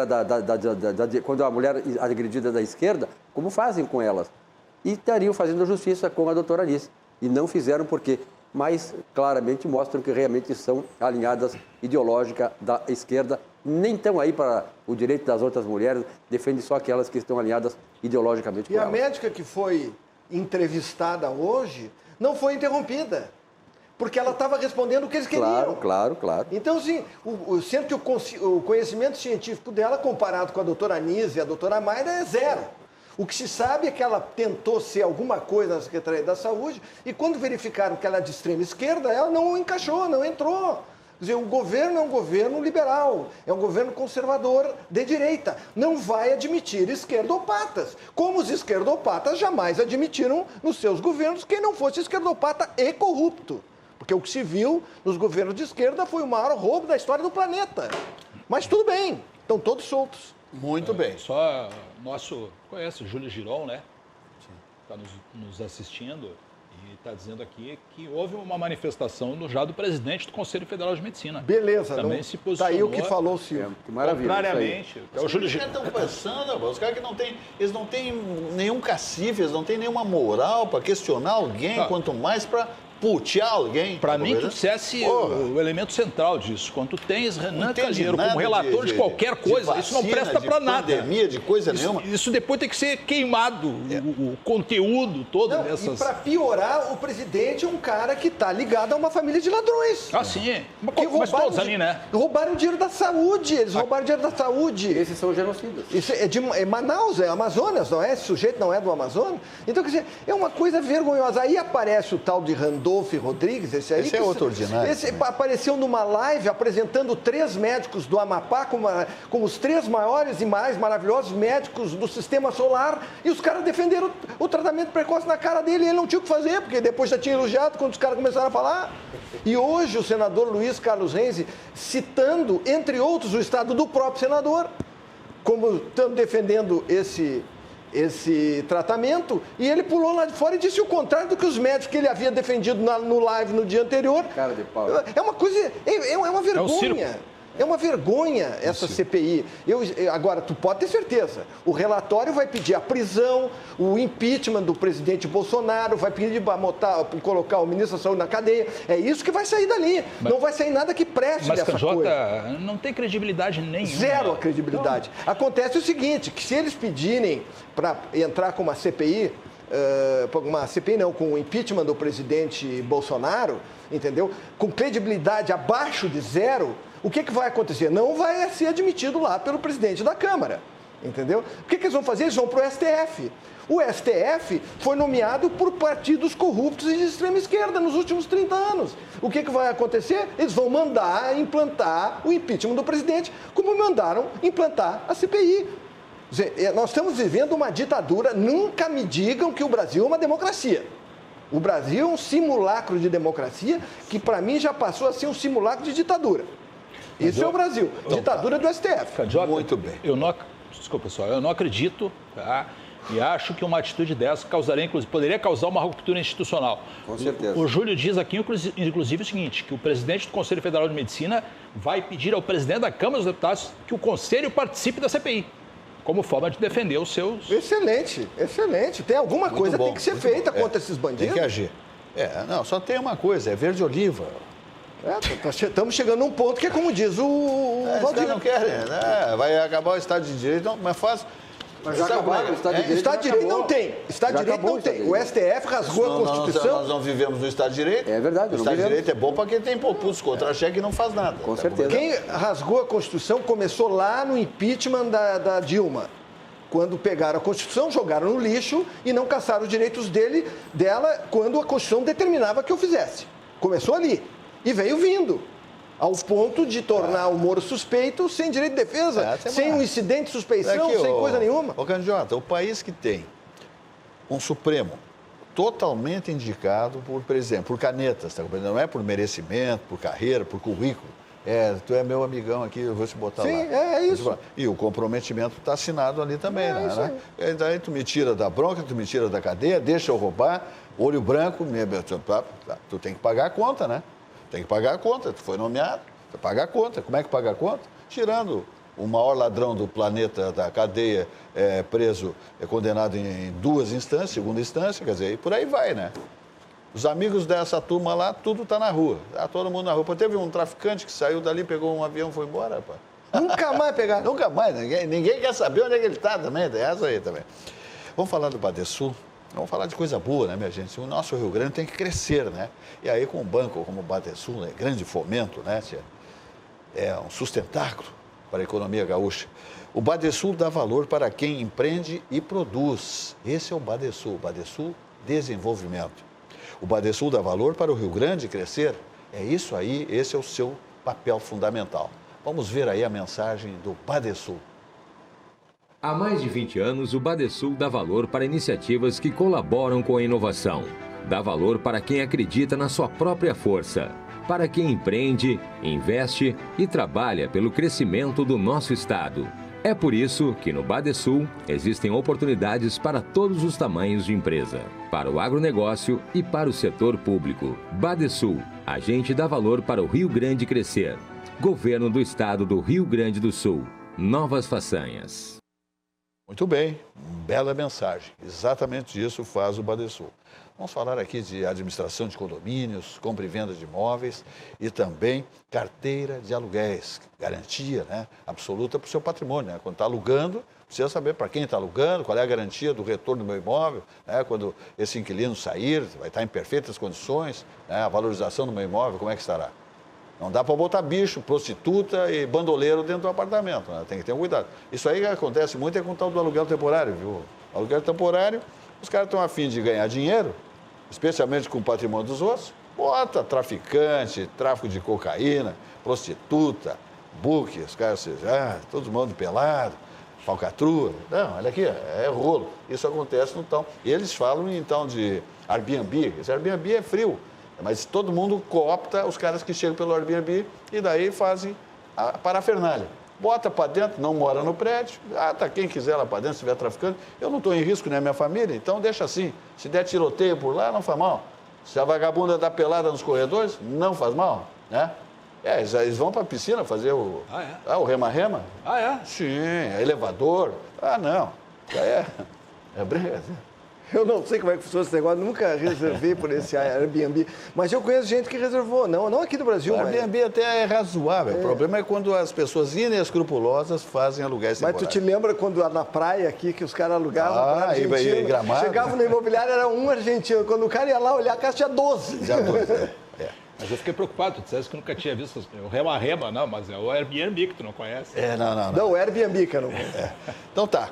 quando a mulher agredida da esquerda, como fazem com elas. E estariam fazendo justiça com a doutora Alice. E não fizeram porque, mas claramente mostram que realmente são alinhadas ideológica da esquerda, nem estão aí para o direito das outras mulheres, defendem só aquelas que estão alinhadas ideologicamente com E a elas. médica que foi entrevistada hoje não foi interrompida, porque ela estava respondendo o que eles queriam. Claro. Então, sim, sendo que o conhecimento científico dela, comparado com a doutora Anísia e a doutora Mayra, é zero. O que se sabe é que ela tentou ser alguma coisa na Secretaria da Saúde e quando verificaram que ela é de extrema esquerda, ela não encaixou, não entrou. Quer dizer, o governo é um governo liberal, é um governo conservador de direita. Não vai admitir esquerdopatas, como os esquerdopatas jamais admitiram nos seus governos quem não fosse esquerdopata e corrupto. Porque o que se viu nos governos de esquerda foi o maior roubo da história do planeta. Mas tudo bem, estão todos soltos. Muito bem. Só conhece o Júlio Giron, né? Está nos assistindo e está dizendo aqui que houve uma manifestação já do presidente do Conselho Federal de Medicina. Beleza, Também não, se tá posicionou. aí o que falou o Silvio. Que maravilha. Contrariamente. É o Júlio Os caras Giron. estão pensando, os caras que não têm nenhum cacife, eles não têm nenhuma moral para questionar alguém, Tá. quanto mais para putear alguém. Para mim, tu tu dissesse o elemento central disso. Quando tu tens Renan entende Calheiro nada como relator de qualquer coisa, isso não vacina, presta de para nada. pandemia, de coisa nenhuma. Isso depois tem que ser queimado, o conteúdo todo Não, dessas... e para piorar, o presidente é um cara que está ligado a uma família de ladrões. Ah, sim. Que Mas todos ali, né? Roubaram o dinheiro da saúde, eles roubaram o dinheiro da saúde. Esses são genocidas. Isso é Manaus, é Amazonas, não é? Esse sujeito não é do Amazonas. Então, quer dizer, é uma coisa vergonhosa. Aí aparece o tal de Randolph Rodrigues, esse aí. Esse é outro ordinário. Esse apareceu numa live apresentando 3 médicos do Amapá como os 3 maiores e mais maravilhosos médicos do sistema solar. E os caras defenderam o tratamento precoce na cara dele e ele não tinha o que fazer, porque depois já tinha elogiado quando os caras começaram a falar. E hoje o senador Luiz Carlos Renzi, citando, entre outros, o estado do próprio senador, como estando defendendo esse tratamento, e ele pulou lá de fora e disse o contrário do que os médicos que ele havia defendido no live no dia anterior. Cara de pau. É uma coisa, é uma vergonha. circo. É uma vergonha essa CPI. Agora, tu pode ter certeza, o relatório vai pedir a prisão, o impeachment do presidente Bolsonaro, vai pedir para colocar o ministro da Saúde na cadeia. É isso que vai sair dali. Não vai sair nada que preste Mas, dessa Canjota, coisa. não tem credibilidade nenhuma. Zero a credibilidade. Acontece o seguinte, que se eles pedirem para entrar com uma CPI, com o impeachment do presidente Bolsonaro, entendeu? Com credibilidade abaixo de zero, o que vai acontecer? Não vai ser admitido lá pelo presidente da Câmara, entendeu? O que eles vão fazer? Eles vão para o STF. O STF foi nomeado por partidos corruptos e de extrema esquerda nos últimos 30 anos. O que vai acontecer? Eles vão mandar implantar o impeachment do presidente, como mandaram implantar a CPI. Nós estamos vivendo uma ditadura. Nunca me digam que o Brasil é uma democracia. O Brasil é um simulacro de democracia que, para mim, já passou a ser um simulacro de ditadura. Isso é o Brasil. Ditadura do STF. Canjota, Muito bem. Desculpa, pessoal, eu não acredito, tá, E acho que uma atitude dessa poderia causar uma ruptura institucional. Com certeza. O Júlio diz aqui, inclusive, o seguinte, que o presidente do Conselho Federal de Medicina vai pedir ao presidente da Câmara dos Deputados que o Conselho participe da CPI, como forma de defender os seus... Excelente, excelente. Tem alguma Muito coisa que bom, tem que ser muito feita bom. contra esses bandidos. Tem que agir. Só tem uma coisa, é verde oliva. Estamos chegando num ponto que é como diz o Os Valdir. caras não querem, né? Vai acabar o Estado de Direito, não, mas faz... Mas já acabaram, o Estado de Direito Estado de já Direito acabou. não tem. Estado de Já Direito acabou não o Estado tem. de O STF rasgou a Constituição. Nós não vivemos no Estado de Direito. É verdade, O não Estado de vivemos. Direito é bom para quem tem populso contra-cheque e não faz nada. Com certeza. Quem rasgou a Constituição começou lá no impeachment da Dilma. Quando pegaram a Constituição, jogaram no lixo e não caçaram os direitos dela quando a Constituição determinava que eu fizesse. Começou ali. E veio vindo. Ao ponto de tornar o Moro suspeito sem direito de defesa, sem um incidente de suspeição, sem coisa nenhuma. Ô, candidato, o país que tem um Supremo totalmente indicado por exemplo, por canetas, tá compreendendo? Não é por merecimento, por carreira, por currículo. Tu é meu amigão aqui, eu vou te botar lá. Sim, é isso. E o comprometimento está assinado ali também, isso né? E daí tu me tira da bronca, tu me tira da cadeia, deixa eu roubar, olho branco, tu tem que pagar a conta, né? Tem que pagar a conta, tu foi nomeado, tu paga a conta. Como é que paga a conta? Tirando o maior ladrão do planeta, da cadeia, preso, condenado em 2 instâncias, segunda instância, quer dizer, e por aí vai, né? Os amigos dessa turma lá, tudo está na rua. Tá todo mundo na rua. Pô, teve um traficante que saiu dali, pegou um avião e foi embora, rapaz. Nunca mais pegar. Nunca mais, ninguém quer saber onde é que ele está também, tem essa aí também. Vamos falar do Badesul? Vamos falar de coisa boa, né, minha gente? O nosso Rio Grande tem que crescer, né? E aí com um banco como o Badesul, né, grande fomento, né, é um sustentáculo para a economia gaúcha. O Badesul dá valor para quem empreende e produz. Esse é o Badesul Desenvolvimento. O Badesul dá valor para o Rio Grande crescer. É isso aí, esse é o seu papel fundamental. Vamos ver aí a mensagem do Badesul. Há mais de 20 anos, o Badesul dá valor para iniciativas que colaboram com a inovação. Dá valor para quem acredita na sua própria força. Para quem empreende, investe e trabalha pelo crescimento do nosso estado. É por isso que no Badesul existem oportunidades para todos os tamanhos de empresa. Para o agronegócio e para o setor público. Badesul, a gente dá valor para o Rio Grande crescer. Governo do Estado do Rio Grande do Sul. Novas façanhas. Muito bem, bela mensagem. Exatamente isso faz o Badesul. Vamos falar aqui de administração de condomínios, compra e venda de imóveis e também carteira de aluguéis, garantia, né, absoluta para o seu patrimônio, né? Quando está alugando, precisa saber para quem está alugando, qual é a garantia do retorno do meu imóvel, né? Quando esse inquilino sair, vai estar em perfeitas condições, né? A valorização do meu imóvel, como é que estará? Não dá para botar bicho, prostituta e bandoleiro dentro do apartamento, né? Tem que ter um cuidado. Isso aí que acontece muito é com o tal do aluguel temporário, viu? Aluguel temporário, os caras estão a fim de ganhar dinheiro, especialmente com o patrimônio dos outros, bota traficante, tráfico de cocaína, prostituta, buque, os caras, todo mundo pelado, falcatrua. Não, olha aqui, é rolo. Isso acontece no tal. E eles falam então de Airbnb. Esse Airbnb é frio. Mas todo mundo coopta os caras que chegam pelo Airbnb e daí fazem a parafernália. Bota para dentro, não mora no prédio. Tá quem quiser lá para dentro, se estiver traficando. Eu não estou em risco, nem a minha família, então deixa assim. Se der tiroteio por lá, não faz mal. Se a vagabunda dá pelada nos corredores, não faz mal, né? Eles vão para a piscina fazer o rema-rema. Ah, é? Sim, elevador. Não. É brincadeira. Eu não sei como é que funciona esse negócio, nunca reservei por esse Airbnb. Mas eu conheço gente que reservou, não aqui do Brasil. O Airbnb até é razoável. O problema é quando as pessoas inescrupulosas fazem aluguéis Mas tu te lembra quando na praia aqui, que os caras alugavam para argentino, e Gramado. chegavam no imobiliário, era um argentino. Quando o cara ia lá olhar, a casa tinha 12. Já 12, Mas eu fiquei preocupado, tu disseste que nunca tinha visto o rema-rema, não, mas é o Airbnb que tu não conhece. Não, o Airbnb que eu não conheço. Então tá.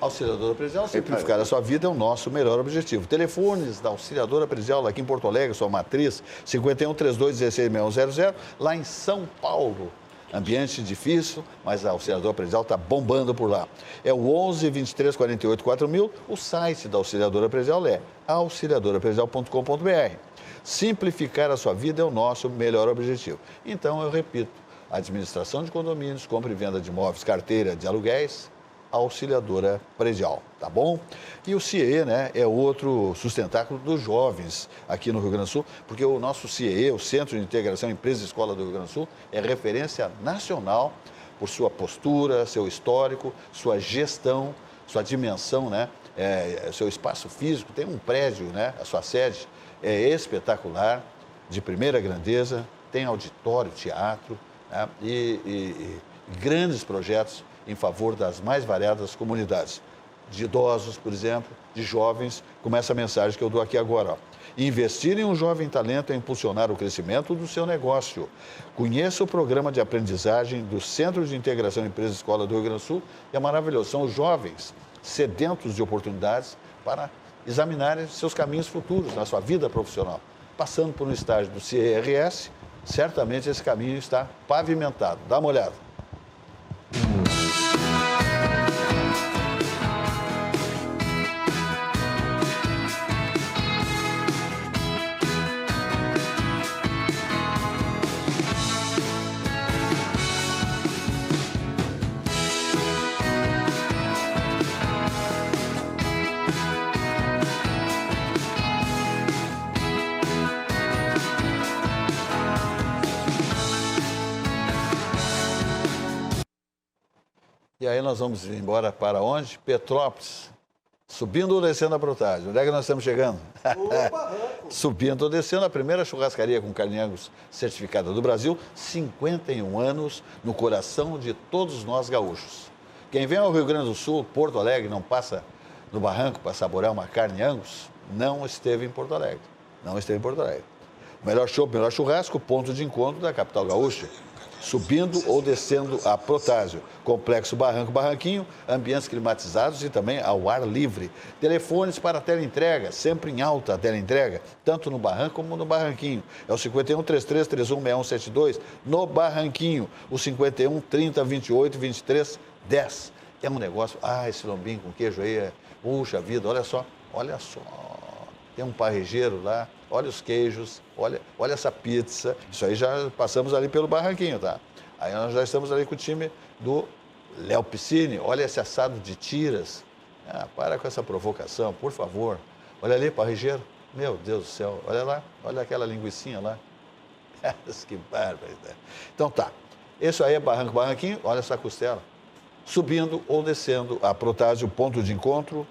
Auxiliadora Presidial, simplificar a sua vida é o nosso melhor objetivo. Telefones da Auxiliadora Presidial, aqui em Porto Alegre, sua matriz, 51 32 16 6100, lá em São Paulo. Ambiente difícil, mas a Auxiliadora Presidial está bombando por lá. É o 11 23 48 4000, o site da Auxiliadora Presidial é auxiliadorapresidial.com.br. Simplificar a sua vida é o nosso melhor objetivo. Então, eu repito, administração de condomínios, compra e venda de imóveis, carteira de aluguéis, auxiliadora predial, tá bom? E o CIE, né, é outro sustentáculo dos jovens aqui no Rio Grande do Sul, porque o nosso CIE, o Centro de Integração Empresa e Escola do Rio Grande do Sul, é referência nacional por sua postura, seu histórico, sua gestão, sua dimensão, né, seu espaço físico, tem um prédio, né, a sua sede é espetacular, de primeira grandeza, tem auditório, teatro, né, e grandes projetos em favor das mais variadas comunidades, de idosos, por exemplo, de jovens, como essa mensagem que eu dou aqui agora. Ó. Investir em um jovem talento é impulsionar o crescimento do seu negócio. Conheça o programa de aprendizagem do Centro de Integração Empresa e Escola do Rio Grande do Sul. É maravilhoso, são os jovens sedentos de oportunidades para examinarem seus caminhos futuros na sua vida profissional. Passando por um estágio do CRS, certamente esse caminho está pavimentado. Dá uma olhada. E aí nós vamos embora para onde? Petrópolis. Subindo ou descendo a Protásio? Onde é que nós estamos chegando? Subindo ou descendo, a primeira churrascaria com carne Angus certificada do Brasil, 51 anos no coração de todos nós gaúchos. Quem vem ao Rio Grande do Sul, Porto Alegre, não passa no barranco para saborear uma carne Angus, não esteve em Porto Alegre. Não esteve em Porto Alegre. Melhor chopp, melhor churrasco, ponto de encontro da capital gaúcha. Subindo ou descendo a Protásio. Complexo Barranco Barranquinho, ambientes climatizados e também ao ar livre. Telefones para teleentrega, sempre em alta a teleentrega, tanto no Barranco como no Barranquinho. É o 51 33 31 6172 no Barranquinho, o 51 30 28 23 10. É um negócio, esse lombinho com queijo aí, puxa vida, olha só. Tem um parrejeiro lá, olha os queijos, olha essa pizza. Isso aí já passamos ali pelo Barranquinho, tá? Aí nós já estamos ali com o time do Léo Piscine. Olha esse assado de tiras. Para com essa provocação, por favor. Olha ali, parrejeiro. Meu Deus do céu, olha lá, olha aquela linguicinha lá. Que bárbaro. Então tá, isso aí é Barranco Barranquinho, olha essa costela. Subindo ou descendo a Protásio, ponto de encontro.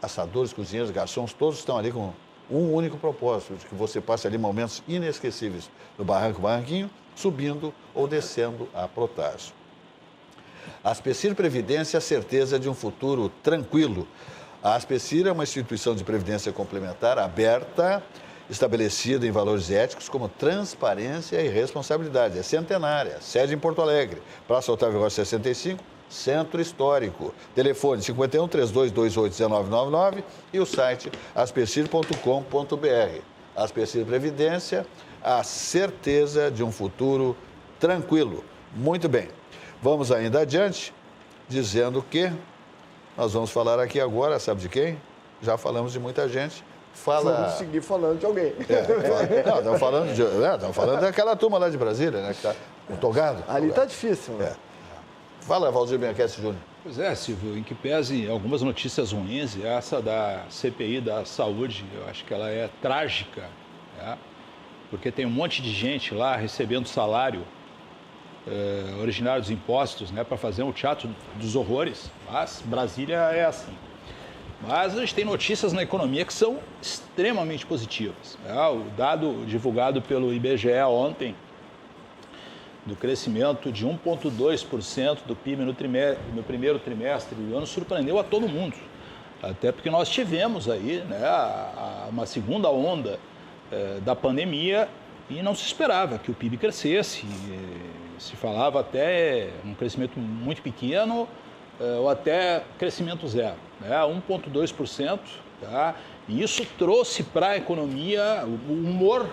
Assadores, cozinheiros, garçons, todos estão ali com um único propósito, de que você passe ali momentos inesquecíveis no Barranco Barranquinho, subindo ou descendo a Protásio. A Aspecir Previdência é a certeza de um futuro tranquilo. A Aspecir é uma instituição de previdência complementar aberta, estabelecida em valores éticos como transparência e responsabilidade. É centenária, sede em Porto Alegre, Praça Otávio Rocha 65, Centro Histórico. Telefone 51 3228 1999 e o site aspecir.com.br. Aspecir Previdência, a certeza de um futuro tranquilo. Muito bem. Vamos ainda adiante, dizendo que nós vamos falar aqui agora, sabe de quem? Já falamos de muita gente. Vamos seguir falando de alguém. Estamos falando daquela turma lá de Brasília, né? Que está o Togado. Ali está difícil, né? Fala, Valdir Bianchessi Júnior. Pois é, Silvio, em que pese algumas notícias ruins, e essa da CPI da saúde, eu acho que ela é trágica, né? Porque tem um monte de gente lá recebendo salário originário dos impostos, né, para fazer um teatro dos horrores, mas Brasília é assim. Mas a gente tem notícias na economia que são extremamente positivas, né? O dado divulgado pelo IBGE ontem, do crescimento de 1,2% do PIB no primeiro trimestre do ano, surpreendeu a todo mundo. Até porque nós tivemos aí, né, uma segunda onda da pandemia e não se esperava que o PIB crescesse. Se falava até um crescimento muito pequeno ou até crescimento zero, né, 1,2%. Tá? E isso trouxe para a economia, o humor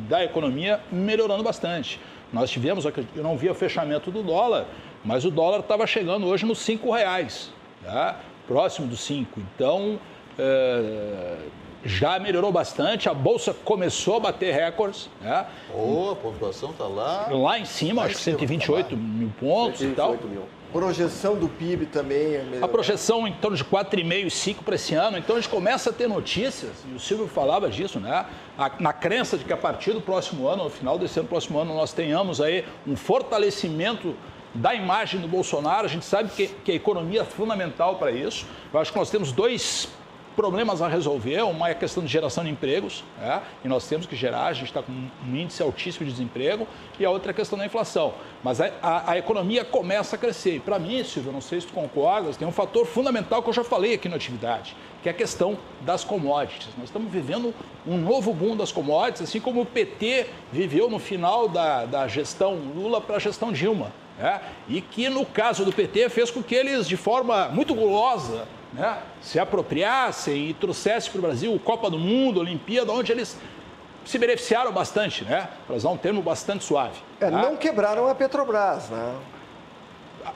da economia melhorando bastante. Nós tivemos, eu não vi o fechamento do dólar, mas o dólar estava chegando hoje nos R$5, tá? Próximo dos 5. Então, já melhorou bastante, a Bolsa começou a bater recordes, né? A pontuação está Lá em cima, acho que 128 mil pontos e tal. Projeção do PIB também é melhor. A projeção em torno de 4,5% e 5% para esse ano. Então a gente começa a ter notícias, e o Silvio falava disso, né? Na crença de que a partir do próximo ano, no final desse ano, próximo ano, nós tenhamos aí um fortalecimento da imagem do Bolsonaro. A gente sabe que a economia é fundamental para isso. Eu acho que nós temos dois problemas a resolver. Uma é a questão de geração de empregos, né? E nós temos que gerar, a gente está com um índice altíssimo de desemprego, e a outra é a questão da inflação. Mas a economia começa a crescer. E para mim, Silvio, não sei se tu concordas, tem um fator fundamental que eu já falei aqui na atividade, que é a questão das commodities. Nós estamos vivendo um novo boom das commodities, assim como o PT viveu no final da gestão Lula para a gestão Dilma, né? E que no caso do PT fez com que eles, de forma muito gulosa, né, se apropriassem e trouxessem para o Brasil Copa do Mundo, Olimpíada, onde eles se beneficiaram bastante, né? Para usar um termo bastante suave. Tá? Não quebraram a Petrobras, né?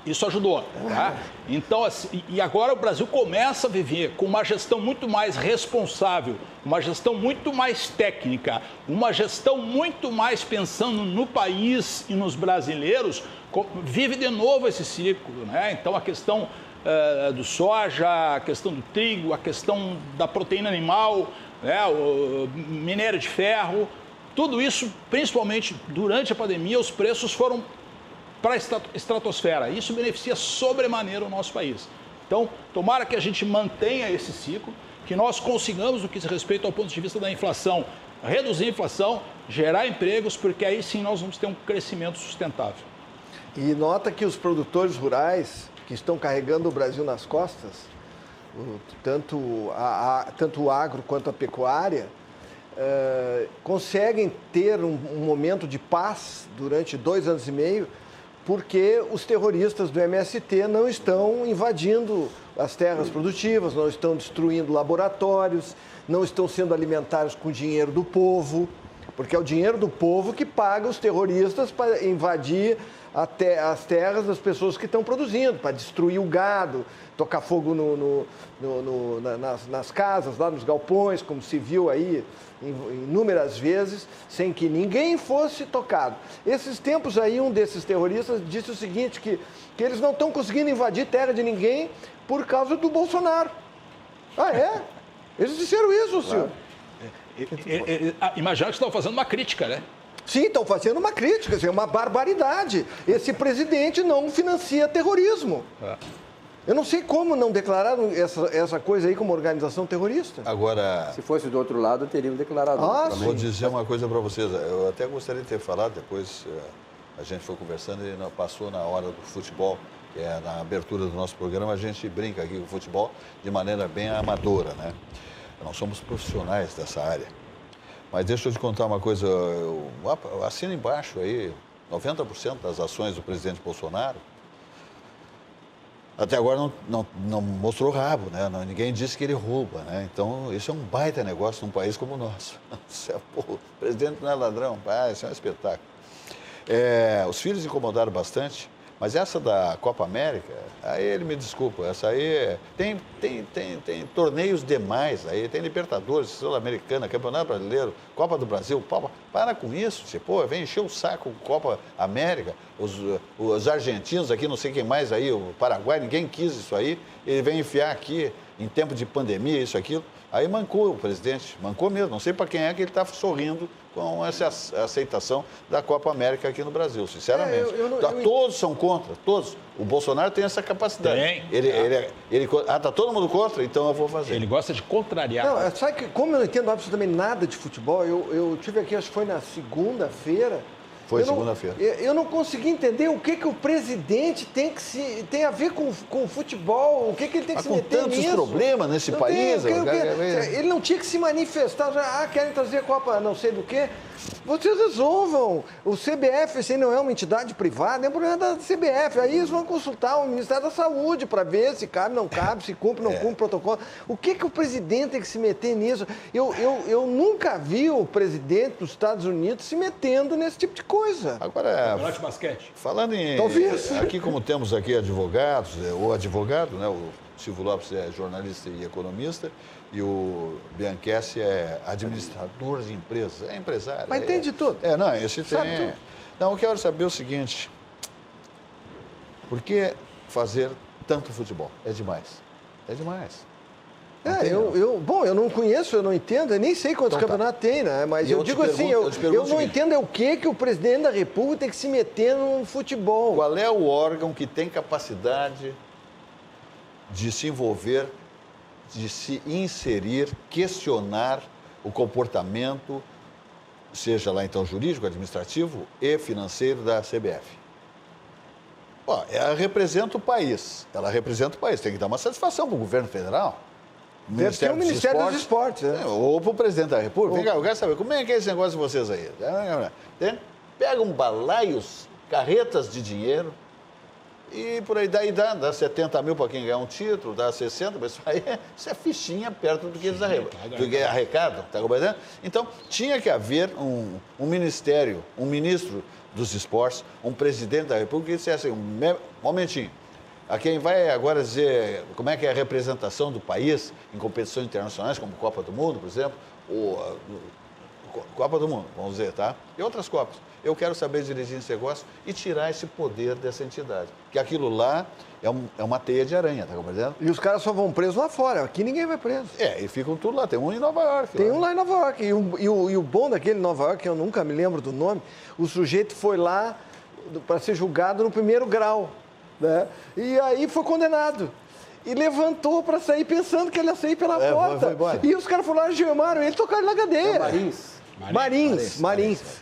Isso ajudou. Tá? Então, assim, e agora o Brasil começa a viver com uma gestão muito mais responsável, uma gestão muito mais técnica, uma gestão muito mais pensando no país e nos brasileiros. Vive de novo esse ciclo, né? Então, a questão do soja, a questão do trigo, a questão da proteína animal, né? O minério de ferro, tudo isso, principalmente durante a pandemia, os preços foram para a estratosfera. Isso beneficia sobremaneira o nosso país. Então, tomara que a gente mantenha esse ciclo, que nós consigamos, no que diz respeito ao ponto de vista da inflação, reduzir a inflação, gerar empregos, porque aí sim nós vamos ter um crescimento sustentável. E nota que os produtores rurais que estão carregando o Brasil nas costas, tanto o agro quanto a pecuária, conseguem ter um momento de paz durante 2 anos e meio, porque os terroristas do MST não estão invadindo as terras produtivas, não estão destruindo laboratórios, não estão sendo alimentados com o dinheiro do povo, porque é o dinheiro do povo que paga os terroristas para invadir as terras das pessoas que estão produzindo, para destruir o gado, tocar fogo nas casas, lá nos galpões, como se viu aí inúmeras vezes, sem que ninguém fosse tocado. Esses tempos aí, um desses terroristas disse o seguinte, que eles não estão conseguindo invadir terra de ninguém por causa do Bolsonaro. Ah, é? Eles disseram isso, Silvio. Imagina que estão fazendo uma crítica, né? Sim, estão fazendo uma crítica, isso é uma barbaridade. Esse presidente não financia terrorismo. Eu não sei como não declararam essa coisa aí como organização terrorista. Agora, se fosse do outro lado, teriam declarado. Vou dizer uma coisa para vocês. Eu até gostaria de ter falado, depois a gente foi conversando e passou na hora do futebol, que é na abertura do nosso programa, a gente brinca aqui com o futebol de maneira bem amadora, né? Nós somos profissionais dessa área. Mas deixa eu te contar uma coisa, eu assino embaixo aí, 90% das ações do presidente Bolsonaro, até agora não mostrou rabo, né? Ninguém disse que ele rouba, né? Então, isso é um baita negócio num país como o nosso. O presidente não é ladrão, isso é um espetáculo. Os filhos incomodaram bastante, mas essa da Copa América, aí ele me desculpa, essa aí tem torneios demais, aí tem Libertadores, Sul-Americana, Campeonato Brasileiro, Copa do Brasil, para com isso, vem encher o saco Copa América, os argentinos aqui, não sei quem mais aí, o Paraguai, ninguém quis isso aí, ele vem enfiar aqui em tempo de pandemia, isso, aquilo, aí mancou o presidente, mancou mesmo, não sei para quem é que ele está sorrindo com essa aceitação da Copa América aqui no Brasil, sinceramente. Todos são contra, todos. O Bolsonaro tem essa capacidade. Está todo mundo contra? Então eu vou fazer. Ele gosta de contrariar. Não, sabe que como eu não entendo absolutamente nada de futebol, eu tive aqui, acho que foi na segunda-feira. Foi segunda-feira. Eu não consegui entender o que o presidente tem a ver com o futebol, o que ele tem que se meter nisso. Com tantos problemas nesse país. Ele não tinha que se manifestar, querem trazer a Copa não sei do quê. Vocês resolvam. O CBF, assim, não é uma entidade privada, é um problema da CBF. Aí eles vão consultar o Ministério da Saúde para ver se cabe, não cabe, se cumpre, não cumpre o protocolo. O que o presidente tem que se meter nisso? Eu nunca vi o presidente dos Estados Unidos se metendo nesse tipo de coisa. Agora, basquete. Falando em... Aqui, como temos aqui advogados, o advogado, né, o Silvio Lopes é jornalista e economista, E o Bianchessi é administrador de empresas, é empresário. Mas entende tudo. Não, esse Sabe tem. tudo. Não, eu quero saber o seguinte: por que fazer tanto futebol? É demais. É demais. Eu não conheço, eu não entendo, eu nem sei quantos Então tá. campeonatos tem, né? Mas E eu eu te digo assim, pergunto- eu te pergunto eu o não seguinte. entendo é o que o presidente da República tem que se meter no futebol. Qual é o órgão que tem capacidade de se envolver, de se inserir, questionar o comportamento, seja lá então jurídico, administrativo e financeiro da CBF? Ela representa o país. Ela representa o país. Tem que dar uma satisfação para o governo federal. Deve ter o Ministério dos Esportes, né? Ou para o presidente da República. Vem cá, eu quero saber, como é que é esse negócio de vocês aí? Pegam balaios, carretas de dinheiro e por aí dá 70 mil para quem ganhar um título, dá 60, mas isso é fichinha perto do que eles arrecadam, tá compreendendo? Então, tinha que haver um ministério, um ministro dos esportes, um presidente da República que dissesse um momentinho. A quem vai agora dizer como é que é a representação do país em competições internacionais, como Copa do Mundo, por exemplo, ou Copa do Mundo, vamos dizer, tá? E outras Copas. Eu quero saber dirigir esse negócio e tirar esse poder dessa entidade. Porque aquilo lá é uma teia de aranha, tá compreendendo? E os caras só vão presos lá fora, aqui ninguém vai preso. E ficam tudo lá. Tem um em Nova York. Tem um lá em Nova York. E o bom daquele Nova York, que eu nunca me lembro do nome, o sujeito foi lá para ser julgado no primeiro grau, né? E aí foi condenado. E levantou para sair pensando que ele ia sair pela porta. Foi embora. E os caras foram lá, algemaram ele e tocaram na cadeia. Marins.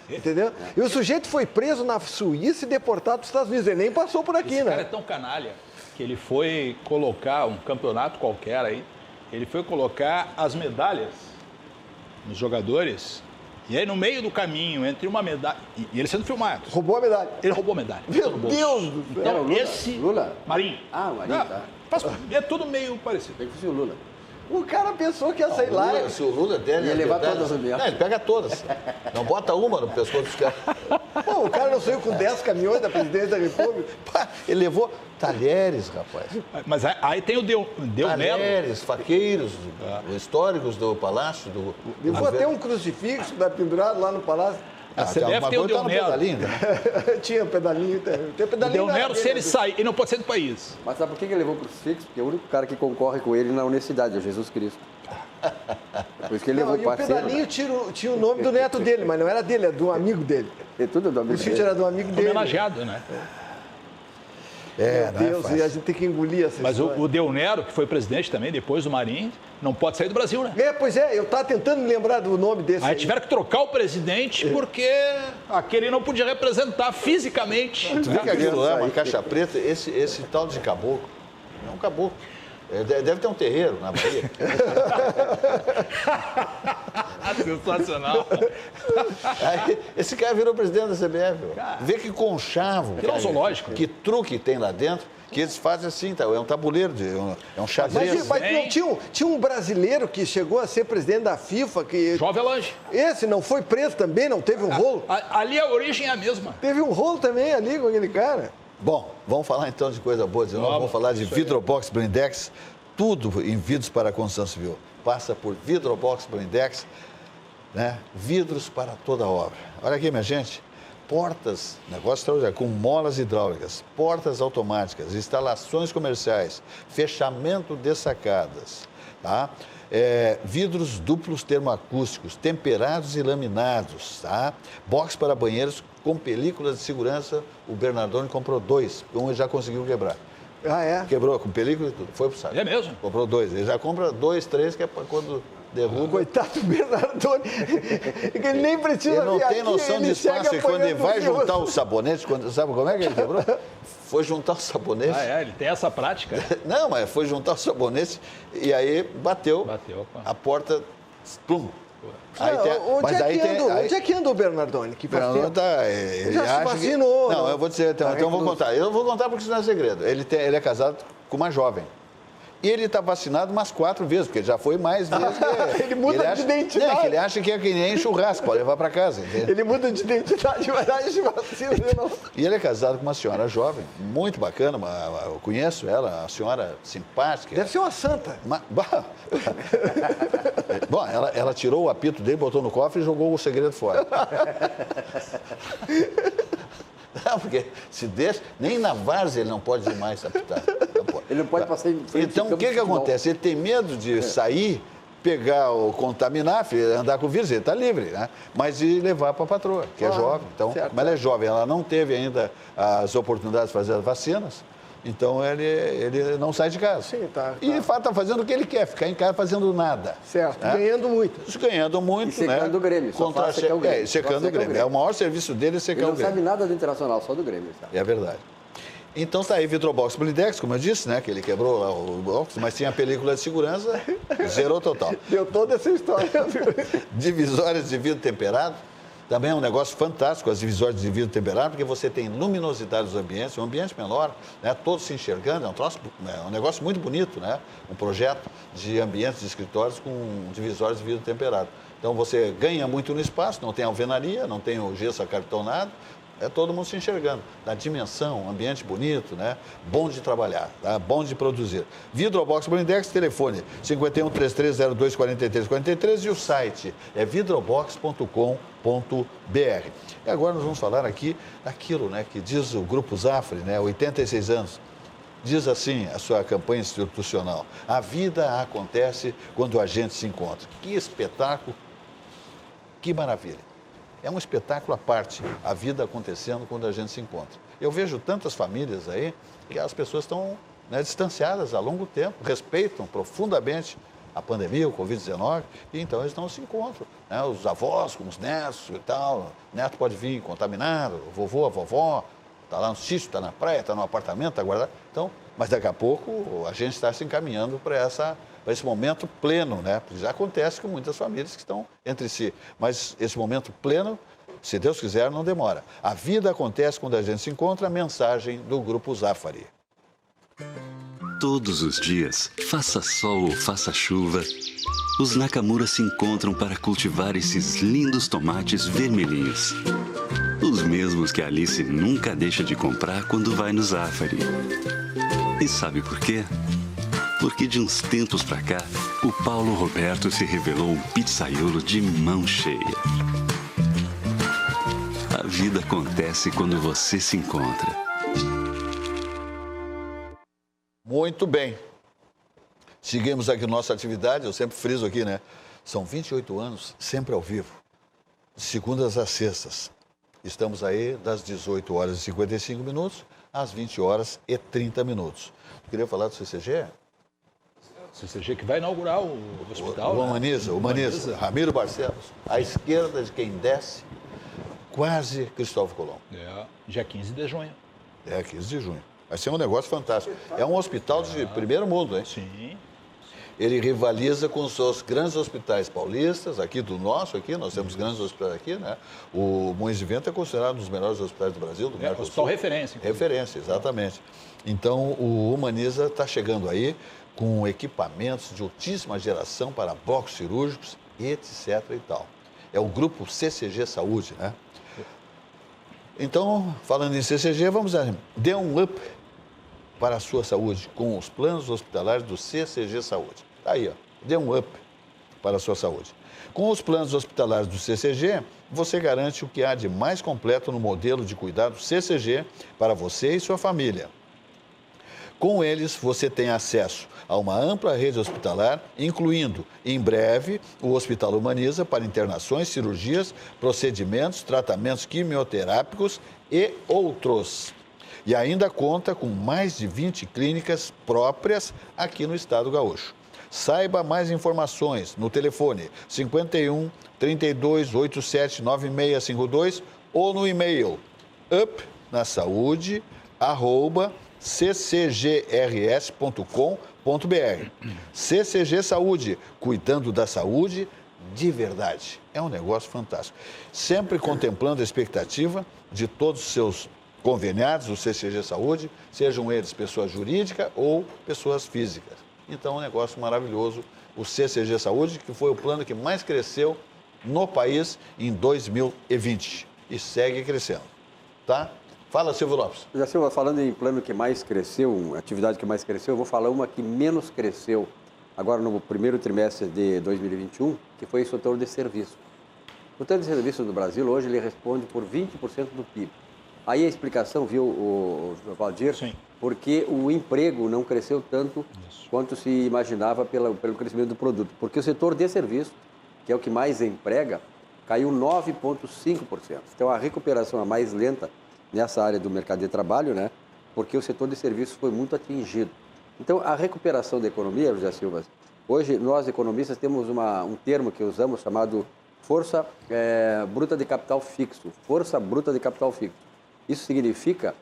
Entendeu? E o sujeito foi preso na Suíça e deportado para os Estados Unidos. Ele nem passou por aqui, Esse né? cara é tão canalha que ele foi colocar um campeonato qualquer aí, ele foi colocar as medalhas nos jogadores, e aí no meio do caminho, entre uma medalha... E ele sendo filmado. Roubou a medalha. Ele roubou a medalha. Meu botou no bolso. Deus do céu. Então, Era o Lula? esse... Lula? Marinho. Ah, Marinho, tá. É tudo meio parecido. Tem que ser o Lula. O cara pensou que ia sair lá. Se o Lula der... Ia levar todas as medalhas. Ele pega todas. Não bota uma no pescoço dos caras. Pô, o cara não saiu com 10 caminhões da presidência da República. Pá, ele levou talheres, rapaz. Mas aí tem o Deu Nero. Talheres, faqueiros, históricos do palácio. Levou até um crucifixo pendurado lá no palácio. A CBF tem o Del Nero. Tinha pedalinho. Tem O pedalinho. Del Nero, se ele sair, ele não pode sair do país. Mas sabe por que ele levou o crucifixo? Porque é o único cara que concorre com ele na honestidade, é Jesus Cristo. Por isso que ele Não, levou e o o parceiro. pedalhinho tinha o nome do neto dele, mas não era dele, é do amigo dele. É tudo do O amigo sítio dele. era do amigo dele. Homenageado, né? Meu Deus, e a gente tem que engolir essa Mas história. o Del Nero, que foi presidente também, depois do Marinho, não pode sair do Brasil, né? Pois é, eu tava tentando me lembrar do nome desse. Aí tiveram que trocar o presidente porque aquele não podia representar fisicamente. Tu vê que aquilo lá é uma caixa preta, esse tal de caboclo, é um caboclo. Deve ter um terreiro na Bahia. Sensacional. Aí, esse cara virou presidente da CBF. Vê que conchavo. Virou um zoológico. Que truque tem lá dentro, que eles fazem assim, tá? É um tabuleiro, é um xadrez. Mas não, tinha um brasileiro que chegou a ser presidente da FIFA, que João Avelange. esse não foi preso também, não teve um rolo? Ali a origem é a mesma. Teve um rolo também ali com aquele cara. Bom, vamos falar então de coisa boa de novo. Vamos falar de Vidrobox Blindex. Tudo em vidros para a construção civil. Passa por Vidrobox Blindex, né? Vidros para toda obra. Olha aqui, minha gente. Portas, negócio extraordinário, com molas hidráulicas, portas automáticas, instalações comerciais, fechamento de sacadas, tá? Vidros duplos termoacústicos, temperados e laminados, tá? Box para banheiros com películas de segurança. O Bernardoni comprou 2, um ele já conseguiu quebrar. Ah, é? Quebrou com película e tudo, foi pro saco. É mesmo? Comprou 2, ele já compra 2, 3, que é para quando derruba. Coitado do Bernardoni, que ele nem precisa Ele não vir tem aqui, noção de ele segue espaço. E quando ele apanhando vai os juntar outros. o sabonete, sabe como é que ele quebrou? Foi juntar o sabonete. Ele tem essa prática. Não, mas foi juntar o sabonete e aí bateu. Opa. A porta, plum. Aí Não, tem- onde, mas é aí que tem. anda, aí- onde é que anda o Bernardoni? Que faz Fernando tempo? tá, ele Já se acha vacinou, Não, não? eu vou dizer, então eu vou contar. Eu vou contar porque isso não é segredo. Ele é casado com uma jovem. Ele está vacinado umas 4 vezes, porque já foi mais vezes que Ele muda de identidade. Que ele acha que é que nem churrasco, pode levar para casa. Entende? Ele muda de identidade, mas de vacina de novo. E ele é casado com uma senhora jovem, muito bacana, eu conheço ela, uma senhora simpática. Deve ser uma santa. Bom, ela tirou o apito dele, botou no cofre e jogou o segredo fora. Não, porque se deixa, nem na várzea ele não pode ir mais apitar. Ele não pode passar em frente. Então, o que acontece? Ele tem medo de sair, pegar o contaminar, andar com o vírus, ele está livre, né? Mas ir levar para a patroa, que é jovem. Então, certo. como ela é jovem, ela não teve ainda as oportunidades de fazer as vacinas, então ele não sai de casa. Sim, tá. E, de fato, está fazendo o que ele quer, ficar em casa fazendo nada. Certo, né? ganhando muito. Ganhando muito, E secando né? o Grêmio, só faz secar o Grêmio. Secando Só o Grêmio. seca o Grêmio. É o maior serviço dele é secar Ele o não Grêmio. sabe nada do Internacional, só do Grêmio. Sabe? É verdade. Então tá aí Vitrobox Blindex, como eu disse, né? Que ele quebrou lá o box, mas tinha a película de segurança, zerou total. Deu toda essa história. Divisórias de vidro temperado, também é um negócio fantástico, as divisórias de vidro temperado, porque você tem luminosidade dos ambientes, um ambiente menor, né? Todos se enxergando, é um negócio muito bonito, né? Um projeto de ambientes de escritórios com divisórias de vidro temperado. Então você ganha muito no espaço, não tem alvenaria, não tem o gesso acartonado, é todo mundo se enxergando. Da dimensão, ambiente bonito, né? Bom de trabalhar, tá? Bom de produzir. Vidrobox Blindex, telefone 51-3302-4343 e o site é vidrobox.com.br. E agora nós vamos falar aqui daquilo, né? Que diz o Grupo Zafre, né? 86 anos. Diz assim a sua campanha institucional: a vida acontece quando a gente se encontra. Que espetáculo, que maravilha. É um espetáculo à parte, a vida acontecendo quando a gente se encontra. Eu vejo tantas famílias aí que as pessoas estão, né, distanciadas há longo tempo, respeitam profundamente a pandemia, o Covid-19, e então eles não se encontram. Né? Os avós com os netos e tal, o neto pode vir contaminado, o vovô, a vovó, está lá no sítio, está na praia, está no apartamento, está guardado. Então, mas daqui a pouco a gente está se encaminhando para esse momento pleno, né? Porque já acontece com muitas famílias que estão entre si. Mas esse momento pleno, se Deus quiser, não demora. A vida acontece quando a gente se encontra, a mensagem do Grupo Zafari. Todos os dias, faça sol ou faça chuva, os Nakamura se encontram para cultivar esses lindos tomates vermelhinhos. Os mesmos que a Alice nunca deixa de comprar quando vai no Zafari. E sabe por quê? Porque de uns tempos pra cá, o Paulo Roberto se revelou um pizzaiolo de mão cheia. A vida acontece quando você se encontra. Muito bem. Seguimos aqui nossa atividade, eu sempre friso aqui, né? São 28 anos, sempre ao vivo, de segundas às sextas. Estamos aí das 18 horas e 55 minutos às 20 horas e 30 minutos. Queria falar do CCG? CCG que vai inaugurar o hospital. Humaniza. Ramiro Barcelos, à esquerda de quem desce, quase Cristóvão Colombo. Dia 15 de junho. 15 de junho. Vai ser um negócio fantástico. É um hospital de primeiro mundo, hein? Sim. Ele rivaliza com os seus grandes hospitais paulistas, aqui do nosso, aqui, nós temos grandes hospitais aqui, né? O Moinhos de Vento é considerado um dos melhores hospitais do Brasil, do Mercosul. Hospital referência. Referência, exatamente. Então, o Humaniza está chegando aí com equipamentos de altíssima geração para blocos cirúrgicos, etc. e tal. É o grupo CCG Saúde, né? Então, falando em CCG, vamos lá. Dê um up para a sua saúde com os planos hospitalares do CCG Saúde. Tá aí, ó. Dê um up para a sua saúde. Com os planos hospitalares do CCG, você garante o que há de mais completo no modelo de cuidado CCG para você e sua família. Com eles, você tem acesso a uma ampla rede hospitalar, incluindo, em breve, o Hospital Humaniza para internações, cirurgias, procedimentos, tratamentos quimioterápicos e outros. E ainda conta com mais de 20 clínicas próprias aqui no estado gaúcho. Saiba mais informações no telefone 51 32 87 9652 ou no e-mail upnasaude@ccgrs.com.br. CCG Saúde, cuidando da saúde de verdade. É um negócio fantástico. Sempre contemplando a expectativa de todos os seus conveniados do CCG Saúde, sejam eles pessoas jurídicas ou pessoas físicas. Então, um negócio maravilhoso, o CCG Saúde, que foi o plano que mais cresceu no país em 2020 e segue crescendo, tá? Fala, Silvio Lopes. Já, Silva, falando em plano que mais cresceu, atividade que mais cresceu, eu vou falar uma que menos cresceu agora no primeiro trimestre de 2021, que foi o setor de serviço. O setor de serviços do Brasil, hoje, ele responde por 20% do PIB. Aí a explicação, viu, o Valdir? Sim. Porque o emprego não cresceu tanto quanto se imaginava pelo crescimento do produto. Porque o setor de serviço, que é o que mais emprega, caiu 9,5%. Então, a recuperação é mais lenta nessa área do mercado de trabalho, né? Porque o setor de serviços foi muito atingido. Então, a recuperação da economia, José Silva, hoje nós economistas temos um termo que usamos chamado força bruta de capital fixo. Força bruta de capital fixo. Isso significa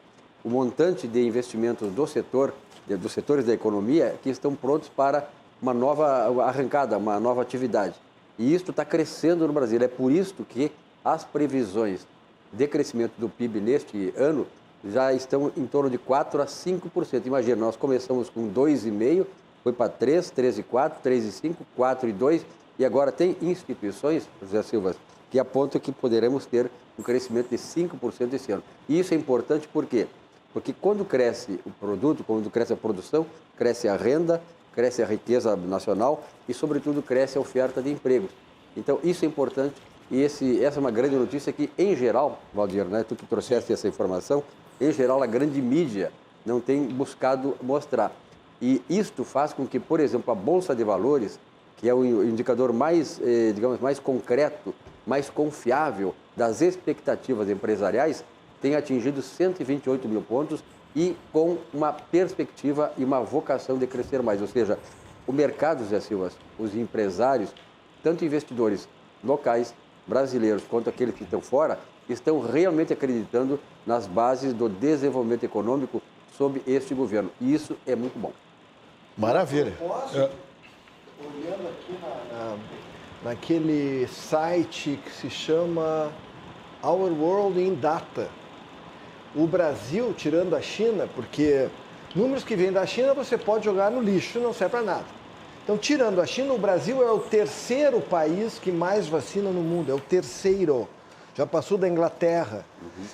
o montante de investimentos dos setores da economia que estão prontos para uma nova arrancada, uma nova atividade. E isso está crescendo no Brasil. É por isso que as previsões de crescimento do PIB neste ano já estão em torno de 4% a 5%. Imagina, nós começamos com 2,5%, foi para 3%, 3,4%, 3,5%, 4,2%, e agora tem instituições, José Silva, que apontam que poderemos ter um crescimento de 5% esse ano. E isso é importante por quê? Porque quando cresce o produto, quando cresce a produção, cresce a renda, cresce a riqueza nacional e, sobretudo, cresce a oferta de empregos. Então, isso é importante e essa é uma grande notícia que, em geral, Valdir, né, tu que trouxeste essa informação, em geral, a grande mídia não tem buscado mostrar. E isto faz com que, por exemplo, a Bolsa de Valores, que é o indicador mais, digamos, mais concreto, mais confiável das expectativas empresariais, tenha atingido 128 mil pontos e com uma perspectiva e uma vocação de crescer mais. Ou seja, o mercado, Zé Silva, os empresários, tanto investidores locais, brasileiros, quanto aqueles que estão fora, estão realmente acreditando nas bases do desenvolvimento econômico sob este governo. E isso é muito bom. Maravilha. Olhando aqui naquele site que se chama Our World in Data, o Brasil, tirando a China, porque números que vêm da China você pode jogar no lixo, não serve para nada. Então, tirando a China, o Brasil é o terceiro país que mais vacina no mundo, é o terceiro. Já passou da Inglaterra.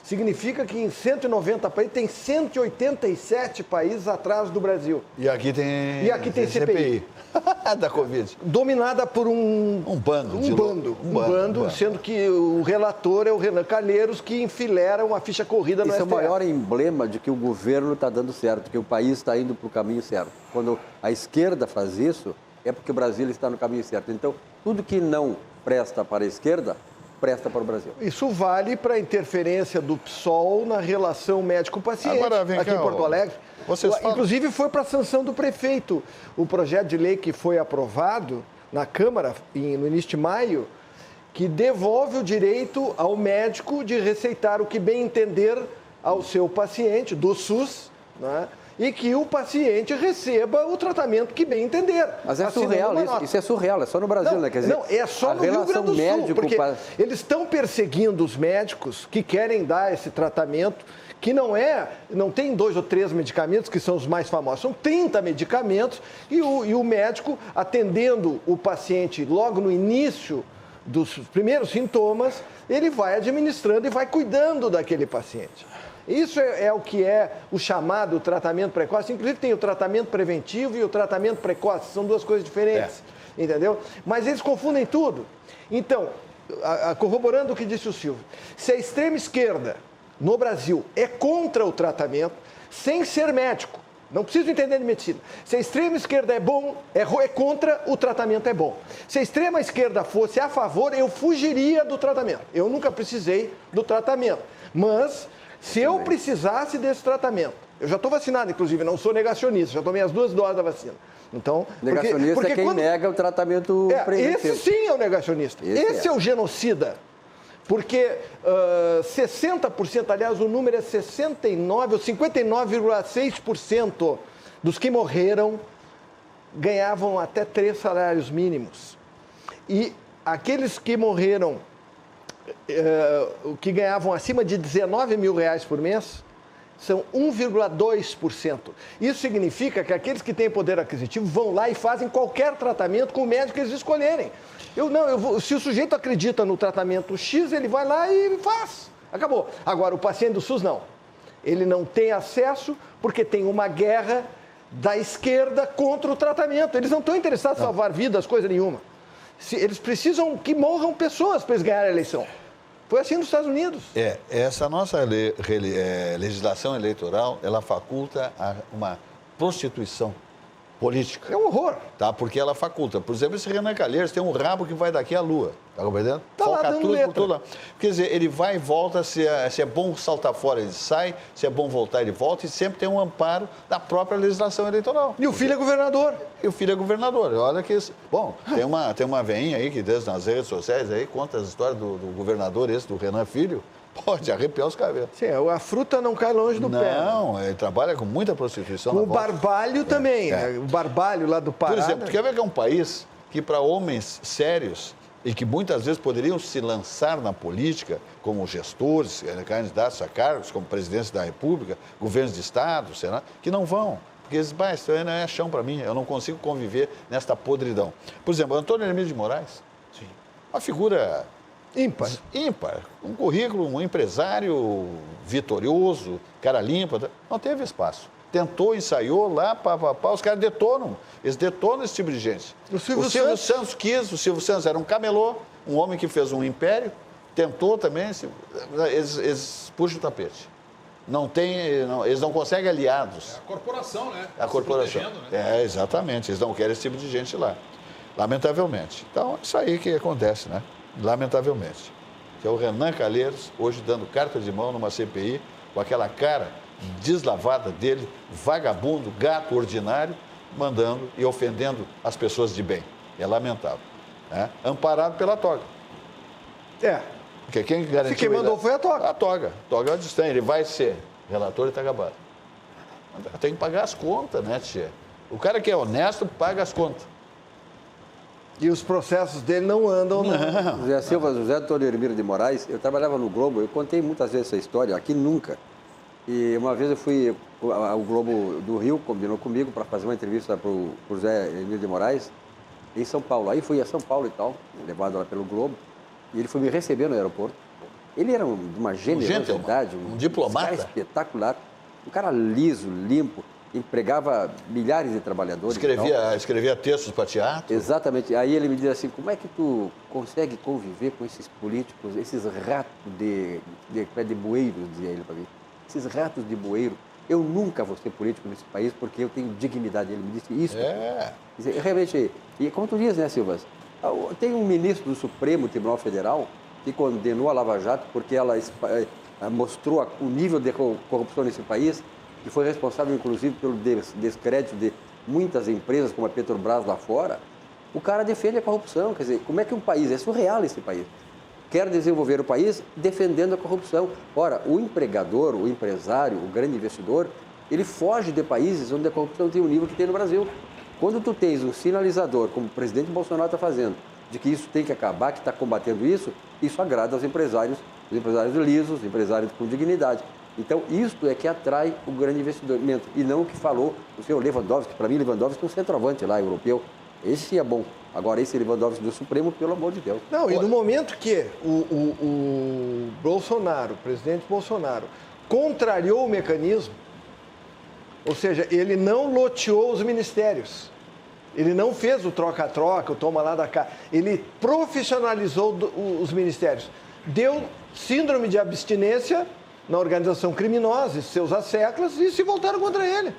Significa que em 190 países, tem 187 países atrás do Brasil. E aqui tem CPI. Da Covid. Dominada por um bando. Sendo que o relator é o Renan Calheiros, que enfilera uma ficha corrida no STF. Isso é o maior emblema de que o governo está dando certo, que o país está indo para o caminho certo. Quando a esquerda faz isso, é porque o Brasil está no caminho certo. Então, tudo que não presta para a esquerda, presta para o Brasil. Isso vale para a interferência do PSOL na relação médico-paciente aqui em Porto Alegre. Inclusive foi para a sanção do prefeito. O projeto de lei que foi aprovado na Câmara no início de maio, que devolve o direito ao médico de receitar o que bem entender ao seu paciente do SUS, né? E que o paciente receba o tratamento que bem entender. Mas é surreal isso é surreal, é só no Brasil, né? Quer dizer, não, é só no Rio Grande do Sul, porque eles estão perseguindo os médicos que querem dar esse tratamento, que não tem 2 ou 3 medicamentos, que são os mais famosos, são 30 medicamentos, e o médico, atendendo o paciente logo no início dos primeiros sintomas, ele vai administrando e vai cuidando daquele paciente. Isso é o que é o chamado tratamento precoce. Inclusive tem o tratamento preventivo e o tratamento precoce, são duas coisas diferentes, entendeu? Mas eles confundem tudo. Então, corroborando o que disse o Silvio, se a extrema esquerda no Brasil é contra o tratamento, sem ser médico, não preciso entender de medicina. Se a extrema esquerda é contra, o tratamento é bom. Se a extrema esquerda fosse a favor, eu fugiria do tratamento. Eu nunca precisei do tratamento. Mas, se eu precisasse desse tratamento, eu já estou vacinado, inclusive, não sou negacionista, já tomei as 2 doses da vacina. Então, negacionista é quem nega o tratamento preventivo. Esse sim é o negacionista. Esse é o genocida. Porque 60%, aliás, o número é 69 ou 59,6% dos que morreram ganhavam até 3 salários mínimos. E aqueles que morreram, que ganhavam acima de 19 mil reais por mês, são 1,2%. Isso significa que aqueles que têm poder aquisitivo vão lá e fazem qualquer tratamento com o médico que eles escolherem. Se o sujeito acredita no tratamento X, ele vai lá e faz. Acabou. Agora, o paciente do SUS não. Ele não tem acesso porque tem uma guerra da esquerda contra o tratamento. Eles não estão interessados em salvar vidas, coisa nenhuma. Eles precisam que morram pessoas para eles ganharem a eleição. Foi assim nos Estados Unidos. Essa nossa legislação eleitoral, ela faculta uma prostituição política. É um horror. Tá? Porque ela faculta. Por exemplo, esse Renan Calheiros tem um rabo que vai daqui à lua. Tá compreendendo? Tá lá dando letra. Por tudo lá. Quer dizer, ele vai e volta, se é bom saltar fora, ele sai, se é bom voltar, ele volta, e sempre tem um amparo da própria legislação eleitoral. E o filho é governador. E o filho é governador. Olha que isso. Bom, tem uma veinha aí que desde nas redes sociais aí conta as histórias do governador esse, do Renan Filho. Pode arrepiar os cabelos. Sim, a fruta não cai longe do pé. Não, ele trabalha com muita prostituição. Com o Barbalho também. O Barbalho lá do Pará. Por exemplo, quer ver que é um país que para homens sérios e que muitas vezes poderiam se lançar na política como gestores, candidatos a cargos, como presidência da República, governos de Estado, Senado, que não vão. Porque eles dizem, isso aí não é chão para mim, eu não consigo conviver nesta podridão. Por exemplo, Antônio Hermílio de Moraes, uma figura ímpar, um currículo, um empresário vitorioso, cara limpa, não teve espaço. Tentou, ensaiou lá, os caras detonam. Eles detonam esse tipo de gente. O Silvio Santos quis, o Silvio Santos era um camelô, um homem que fez um império, tentou também, eles puxam o tapete. Eles não conseguem aliados. É a corporação, né? A corporação. Né? Exatamente, eles não querem esse tipo de gente lá, lamentavelmente. Então, isso aí que acontece, né? Lamentavelmente. Que é o Renan Calheiros, hoje dando carta de mão numa CPI, com aquela cara deslavada dele, vagabundo, gato ordinário, mandando e ofendendo as pessoas de bem. É lamentável. Né? Amparado pela toga. Porque quem garantiu... Quem mandou foi a toga. A toga. A toga é uma distância. Ele vai ser relator e está acabado. Tem que pagar as contas, né, tia? O cara que é honesto paga as contas. E os processos dele não andam, não. José Silva, José Antônio Hermílio de Moraes, eu trabalhava no Globo, eu contei muitas vezes essa história, aqui nunca. E uma vez eu fui, o Globo do Rio combinou comigo para fazer uma entrevista para o José Hermílio de Moraes em São Paulo. Aí fui a São Paulo e tal, levado lá pelo Globo, e ele foi me receber no aeroporto. Ele era de uma generosidade, um diplomata, cara espetacular, um cara liso, limpo. Empregava milhares de trabalhadores. Escrevia textos para teatro? Exatamente. Aí ele me diz assim, como é que tu consegue conviver com esses políticos, esses ratos de bueiro, dizia ele para mim. Esses ratos de bueiro. Eu nunca vou ser político nesse país porque eu tenho dignidade. Ele me disse isso. Realmente, e como tu diz, né, Silvas? Tem um ministro do Supremo Tribunal Federal que condenou a Lava Jato porque ela mostrou o nível de corrupção nesse país, que foi responsável, inclusive, pelo descrédito de muitas empresas, como a Petrobras lá fora. O cara defende a corrupção. Quer dizer, como é que um país, é surreal esse país, quer desenvolver o país defendendo a corrupção? Ora, o empregador, o empresário, o grande investidor, ele foge de países onde a corrupção tem o nível que tem no Brasil. Quando tu tens um sinalizador, como o presidente Bolsonaro está fazendo, de que isso tem que acabar, que está combatendo isso agrada aos empresários lisos, empresários com dignidade. Então, isto é que atrai o grande investimento, e não o que falou o senhor Lewandowski. Para mim, Lewandowski é um centroavante lá, europeu. Esse é bom. Agora, esse Lewandowski do Supremo, pelo amor de Deus. Não, e no momento que o Bolsonaro, o presidente Bolsonaro, contrariou o mecanismo, ou seja, ele não loteou os ministérios, ele não fez o troca-troca, o toma lá da cá, ele profissionalizou os ministérios, deu síndrome de abstinência na organização criminosa e seus asseclas e se voltaram contra ele.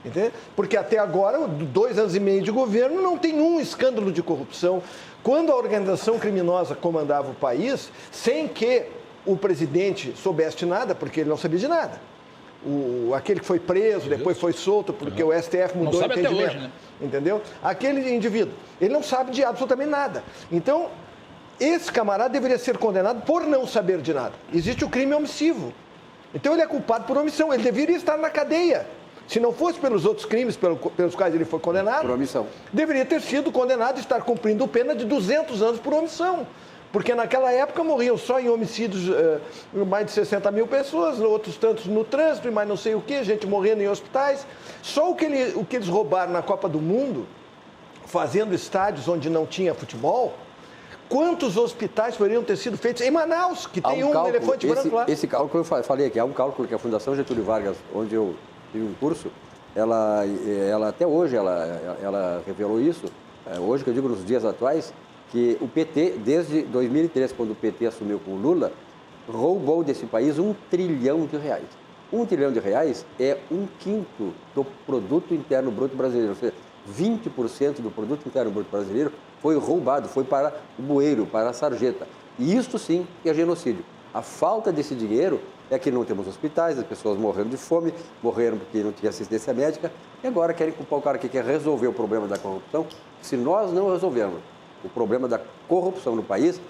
Entende? Porque até agora, 2 anos e meio de governo, não tem um escândalo de corrupção. Quando a organização criminosa comandava o país, sem que o presidente soubesse de nada, porque ele não sabia de nada. Aquele que foi preso, depois foi solto, porque o STF mudou o entendimento. Até hoje, né? Entendeu? Aquele indivíduo, ele não sabe de absolutamente nada. Então, esse camarada deveria ser condenado por não saber de nada. Existe o crime omissivo. Então ele é culpado por omissão. Ele deveria estar na cadeia. Se não fosse pelos outros crimes pelos quais ele foi condenado, por omissão, deveria ter sido condenado e estar cumprindo pena de 200 anos por omissão. Porque naquela época morriam só em homicídios mais de 60 mil pessoas, outros tantos no trânsito e mais não sei o que, gente morrendo em hospitais. Só o que eles roubaram na Copa do Mundo, fazendo estádios onde não tinha futebol, quantos hospitais poderiam ter sido feitos em Manaus, que tem um elefante branco lá. Esse cálculo que eu falei aqui, é um cálculo que a Fundação Getúlio Vargas, onde eu tive um curso, ela até hoje, ela revelou isso, hoje que eu digo nos dias atuais, que o PT, desde 2003, quando o PT assumiu com o Lula, roubou desse país R$1 trilhão. R$1 trilhão é 1/5 do produto interno bruto brasileiro. Ou seja, 20% do produto interno bruto brasileiro foi roubado, foi para o bueiro, para a sarjeta. E isto sim é genocídio. A falta desse dinheiro é que não temos hospitais, as pessoas morrendo de fome, morreram porque não tinha assistência médica, e agora querem culpar o cara que quer resolver o problema da corrupção. Se nós não resolvermos o problema da corrupção no país,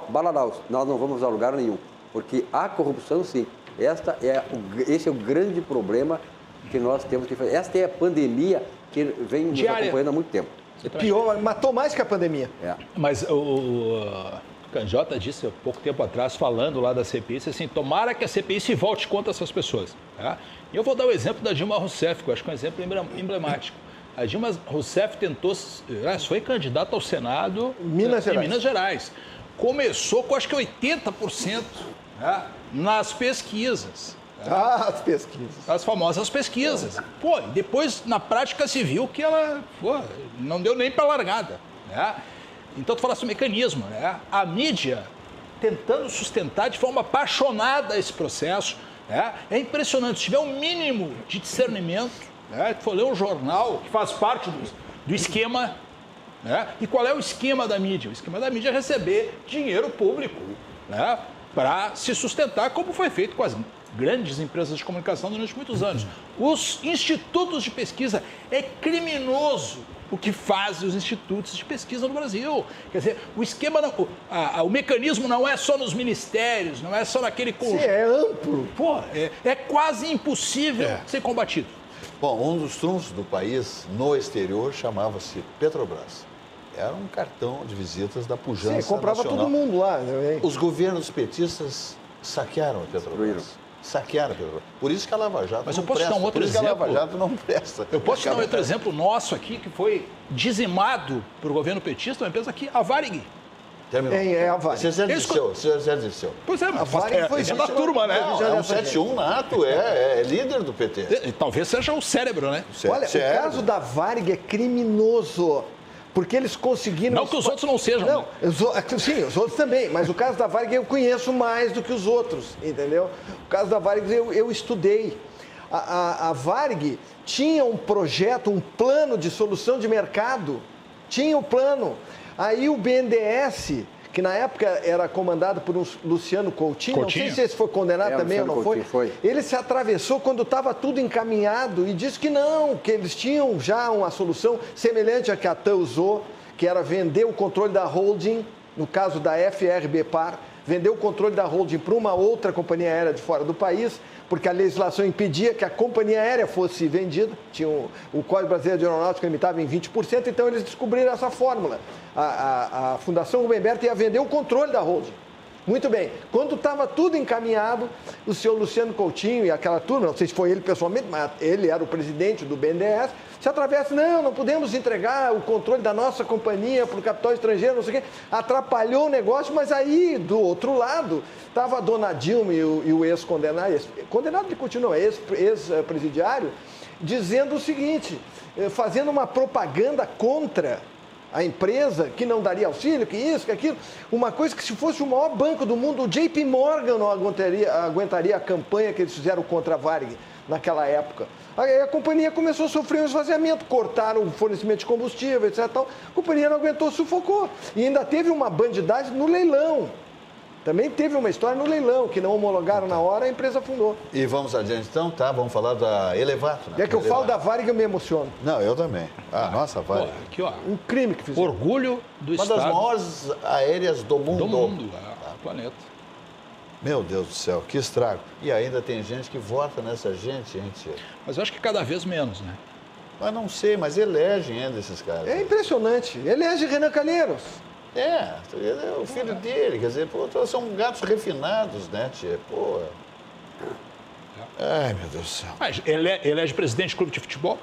baladaus, nós não vamos a lugar nenhum. Porque a corrupção, sim, esse é o grande problema que nós temos que fazer. Esta é a pandemia que vem nos acompanhando há muito tempo. Pior, matou mais que a pandemia. Mas o Canjota disse há pouco tempo atrás, falando lá da CPI, disse assim, tomara que a CPI se volte contra essas pessoas. Tá? E eu vou dar o exemplo da Dilma Rousseff, que eu acho que é um exemplo emblemático. A Dilma Rousseff foi candidata ao Senado em Minas Gerais. Começou com, acho que 80%, nas pesquisas. As pesquisas. As famosas pesquisas. Pô, depois, na prática, se viu que ela não deu nem para largada. Né? Então, tu falasse o mecanismo. Né? A mídia tentando sustentar de forma apaixonada esse processo. Né? É impressionante. Se tiver um mínimo de discernimento, tu for ler um jornal que faz parte do esquema. E qual é o esquema da mídia? O esquema da mídia é receber dinheiro público para se sustentar, como foi feito com as grandes empresas de comunicação durante muitos anos. Os institutos de pesquisa, é criminoso o que fazem os institutos de pesquisa no Brasil. Quer dizer, o esquema, o mecanismo não é só nos ministérios, não é só naquele conjunto. Sim, é amplo. É quase impossível ser combatido. Bom, um dos trunfos do país no exterior chamava-se Petrobras. Era um cartão de visitas da pujança comprava nacional. todo mundo lá. Né? Os governos petistas saquearam a Petrobras. Saquearam a Petrobras. Por isso que a Lava Jato Mas não eu posso presta. dar um outro Por isso exemplo? que a Lava Jato não presta. Eu posso dar um outro exemplo nosso aqui, que foi dizimado por governo petista, uma empresa aqui, a Varig. Terminou. A Varig. Você já disse. Pois é, mas a Varig foi da turma, né? É um 71 nato, é líder do PT. E talvez seja o cérebro, né? Olha, o caso da Varig é criminoso. Porque eles conseguiram... Não que os outros não sejam. Não, sim, os outros também. Mas o caso da Varig eu conheço mais do que os outros, entendeu? O caso da Varig eu estudei. A Varig tinha um projeto, um plano de solução de mercado. Tinha um plano. Aí o BNDES, que na época era comandado por um Luciano Coutinho, não sei se esse foi condenado também ou não foi. Ele se atravessou quando estava tudo encaminhado e disse que não, que eles tinham já uma solução semelhante à que a TAM usou, que era vender o controle da holding, no caso da FRB-Par, vender o controle da holding para uma outra companhia aérea de fora do país, porque a legislação impedia que a companhia aérea fosse vendida, tinha o Código Brasileiro de Aeronáutica limitava em 20%, então eles descobriram essa fórmula. A Fundação Rubem Berta ia vender o controle da holding. Muito bem, quando estava tudo encaminhado, o senhor Luciano Coutinho e aquela turma, não sei se foi ele pessoalmente, mas ele era o presidente do BNDES, se atravessa, não podemos entregar o controle da nossa companhia para o capital estrangeiro, não sei o quê, atrapalhou o negócio, mas aí, do outro lado, estava a dona Dilma e o ex-condenado, condenado ele continua, ex-presidiário, dizendo o seguinte, fazendo uma propaganda contra a empresa, que não daria auxílio, que isso, que aquilo, uma coisa que se fosse o maior banco do mundo, o JP Morgan não aguentaria a campanha que eles fizeram contra a Varig naquela época. Aí a companhia começou a sofrer um esvaziamento, cortaram o fornecimento de combustível, etc. A companhia não aguentou, sufocou. E ainda teve uma bandidagem no leilão. Também teve uma história no leilão, que não homologaram na hora, a empresa afundou. E vamos adiante então, tá? Vamos falar da Elevato, né? É que eu falo da Varig, eu me emociono. Não, eu também. Nossa, Varig. Aqui, ó. Um crime que fizeram. Orgulho do Estado. Uma das maiores aéreas do mundo. Do planeta. Meu Deus do céu, que estrago. E ainda tem gente que vota nessa gente. Mas eu acho que cada vez menos, né? Mas não sei, mas elegem ainda esses caras. É impressionante. Elege Renan Calheiros. É, o filho dele, quer dizer, pô, são gatos refinados, né, tia? Pô. Ai, meu Deus do céu. Mas ele é de presidente de clube de futebol?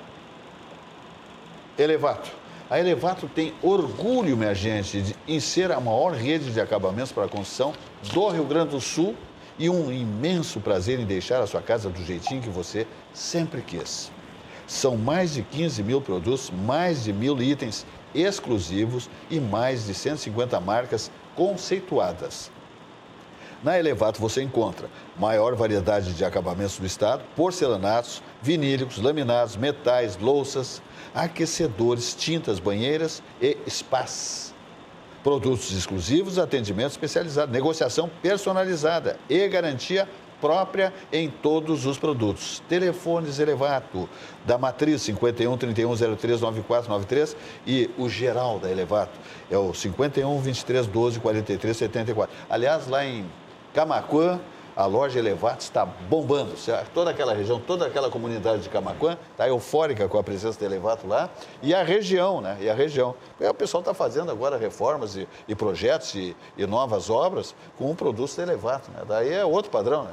Elevato. A Elevato tem orgulho, minha gente, em ser a maior rede de acabamentos para a construção do Rio Grande do Sul e um imenso prazer em deixar a sua casa do jeitinho que você sempre quis. São mais de 15 mil produtos, mais de 1.000 itens exclusivos e mais de 150 marcas conceituadas. Na Elevato você encontra maior variedade de acabamentos do estado, porcelanatos, vinílicos, laminados, metais, louças, aquecedores, tintas, banheiras e spas. Produtos exclusivos, atendimento especializado, negociação personalizada e garantia própria em todos os produtos. Telefones Elevato, da Matriz 51 31 03 9493 e o geral da Elevato é o 51 23 12 43 74. Aliás, lá em Camaquã, a loja Elevato está bombando. Toda aquela região, toda aquela comunidade de Camaquã está eufórica com a presença da Elevato lá. E a região, né? E a região. O pessoal está fazendo agora reformas e projetos e novas obras com o produto da Elevato, né? Daí é outro padrão, né?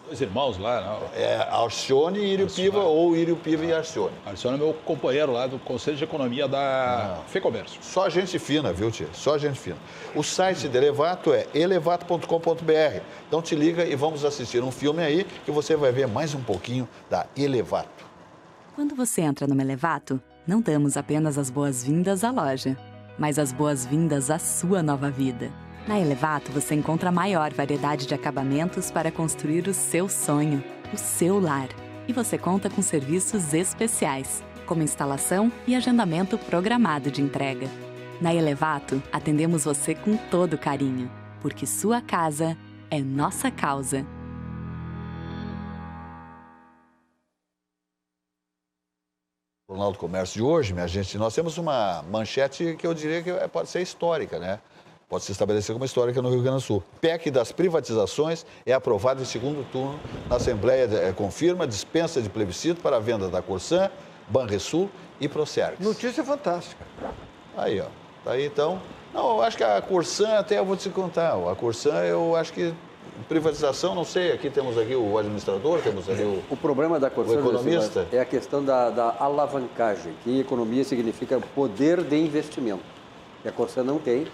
Dois irmãos lá, né? É Arcione e Iripiva, ou Iripiva e Arcione. Arcione é meu companheiro lá do Conselho de Economia da FEComércio. Só gente fina, viu, tia? Só gente fina. O site da Elevato é elevato.com.br. Então te liga e vamos assistir um filme aí que você vai ver mais um pouquinho da Elevato. Quando você entra numa Elevato, não damos apenas as boas-vindas à loja, mas as boas-vindas à sua nova vida. Na Elevato, você encontra a maior variedade de acabamentos para construir o seu sonho, o seu lar. E você conta com serviços especiais, como instalação e agendamento programado de entrega. Na Elevato, atendemos você com todo carinho, porque sua casa é nossa causa. No Jornal do Comércio de hoje, minha gente, nós temos uma manchete que eu diria que pode ser histórica, né? Pode se estabelecer como histórica no Rio Grande do Sul. PEC das privatizações é aprovado em segundo turno na Assembleia, confirma dispensa de plebiscito para a venda da Corsã, Banrisul e Procergs. Notícia fantástica. Aí, ó. Tá aí, então. Não, eu acho que a Corsã, até eu vou te contar. A Corsã, eu acho que privatização, não sei, aqui temos aqui o administrador, temos ali o problema da Corsã, o economista. É a questão da alavancagem, que em economia significa poder de investimento. E a Corsã não tem.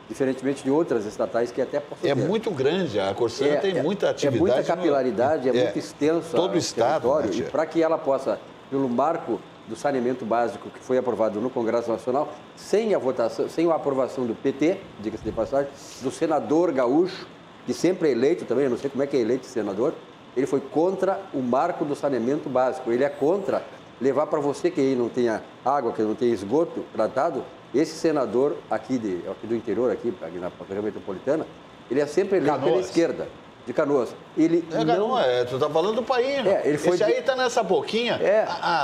Diferentemente de outras estatais que até possam ter. Muito grande, a Corsã tem muita atividade. É muita capilaridade, muito extensa. Todo o estado. Né, e para que ela possa, pelo marco do saneamento básico que foi aprovado no Congresso Nacional, sem a votação, sem a aprovação do PT, diga-se de passagem, do senador gaúcho, que sempre é eleito também, eu não sei como é que é eleito senador, ele foi contra o marco do saneamento básico. Ele é contra levar para você que aí não tenha água, que não tenha esgoto tratado. Esse senador aqui do interior, aqui na região metropolitana, ele é sempre eleito pela esquerda, de Canoas. Ele tu tá falando do país, né? Esse aí tá nessa boquinha.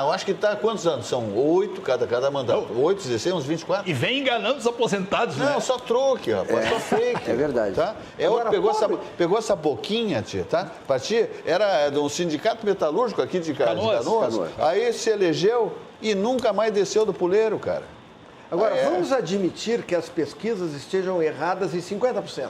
Eu acho que tá quantos anos? São 8 cada mandato. 8, 16, uns 24. E vem enganando os aposentados, né? Não, só truque, rapaz, só fake. É verdade. Tá? Agora, pegou essa boquinha, tia, tá? Pra ti, era de um sindicato metalúrgico aqui de Canoas. Aí se elegeu e nunca mais desceu do puleiro, cara. Agora, vamos admitir que as pesquisas estejam erradas em 50%.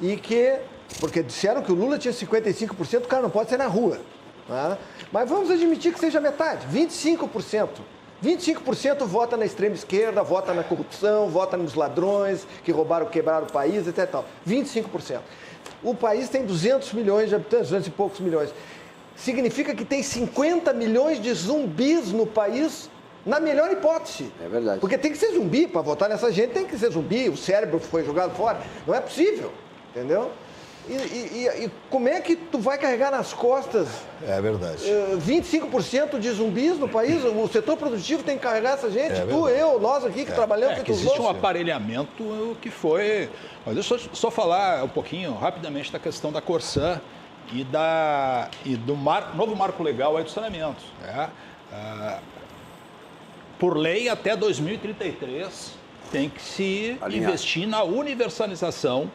E que, porque disseram que o Lula tinha 55%, o cara não pode ser na rua. Tá? Mas vamos admitir que seja metade, 25%. 25% vota na extrema esquerda, vota na corrupção, vota nos ladrões que roubaram, quebraram o país, etc. 25%. O país tem 200 milhões de habitantes, 200 e poucos milhões. Significa que tem 50 milhões de zumbis no país. Na melhor hipótese. É verdade. Porque tem que ser zumbi, para votar nessa gente tem que ser zumbi, o cérebro foi jogado fora. Não é possível, entendeu? E como é que tu vai carregar nas costas 25% de zumbis no país? O setor produtivo tem que carregar essa gente, nós aqui que trabalhamos... que existe um aparelhamento que foi... Mas deixa eu só falar um pouquinho, rapidamente, da questão da Corsã e do novo marco legal aí do saneamento. Por lei, até 2033, tem que se investir na universalização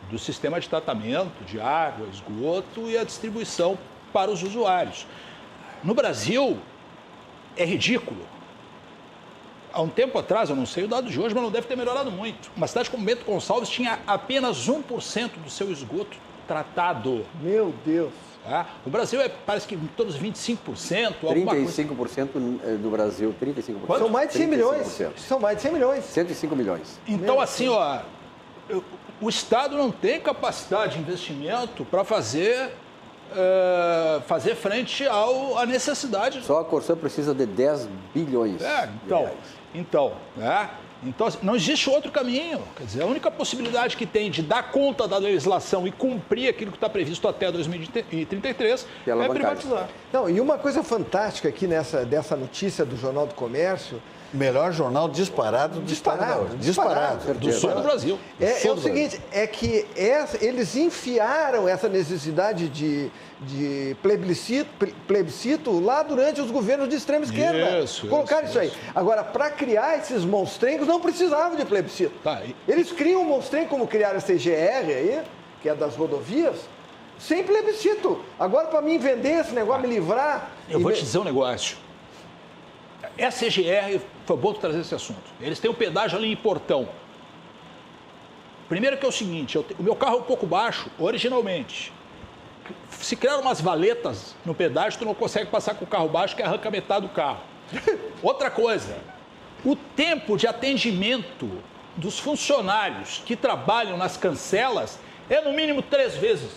do sistema de tratamento de água, esgoto e a distribuição para os usuários. No Brasil, é ridículo há um tempo atrás, eu não sei o dado de hoje, mas não deve ter melhorado muito. Uma cidade como Bento Gonçalves tinha apenas 1% do seu esgoto tratado. Meu Deus. O Brasil parece que em todos 25%. 35% do Brasil, 35%. Quanto? São mais de 100 milhões. São mais de 100 milhões. 105 milhões. Então, assim, ó, o Estado não tem capacidade de investimento para fazer frente à necessidade. Só a Corsã precisa de 10 bilhões. Então, assim, não existe outro caminho. Quer dizer, a única possibilidade que tem de dar conta da legislação e cumprir aquilo que está previsto até 2033 é privatizar. Não, e uma coisa fantástica aqui dessa notícia do Jornal do Comércio. Melhor jornal disparado. Do sul do Brasil. É o seguinte, é que eles enfiaram essa necessidade de plebiscito lá durante os governos de extrema esquerda. Colocaram isso aí. Agora, para criar esses monstrengos, não precisavam de plebiscito. Eles criam um monstrengo como criaram a CGR aí, que é das rodovias, sem plebiscito. Agora, para mim vender esse negócio, me livrar... Eu vou te dizer um negócio. Essa CGR, foi bom tu trazer esse assunto. Eles têm um pedágio ali em Portão. Primeiro que é o seguinte, o meu carro é um pouco baixo, originalmente. Se criar umas valetas no pedágio, tu não consegue passar com o carro baixo, que arranca metade do carro. Outra coisa, o tempo de atendimento dos funcionários que trabalham nas cancelas é no mínimo 3 vezes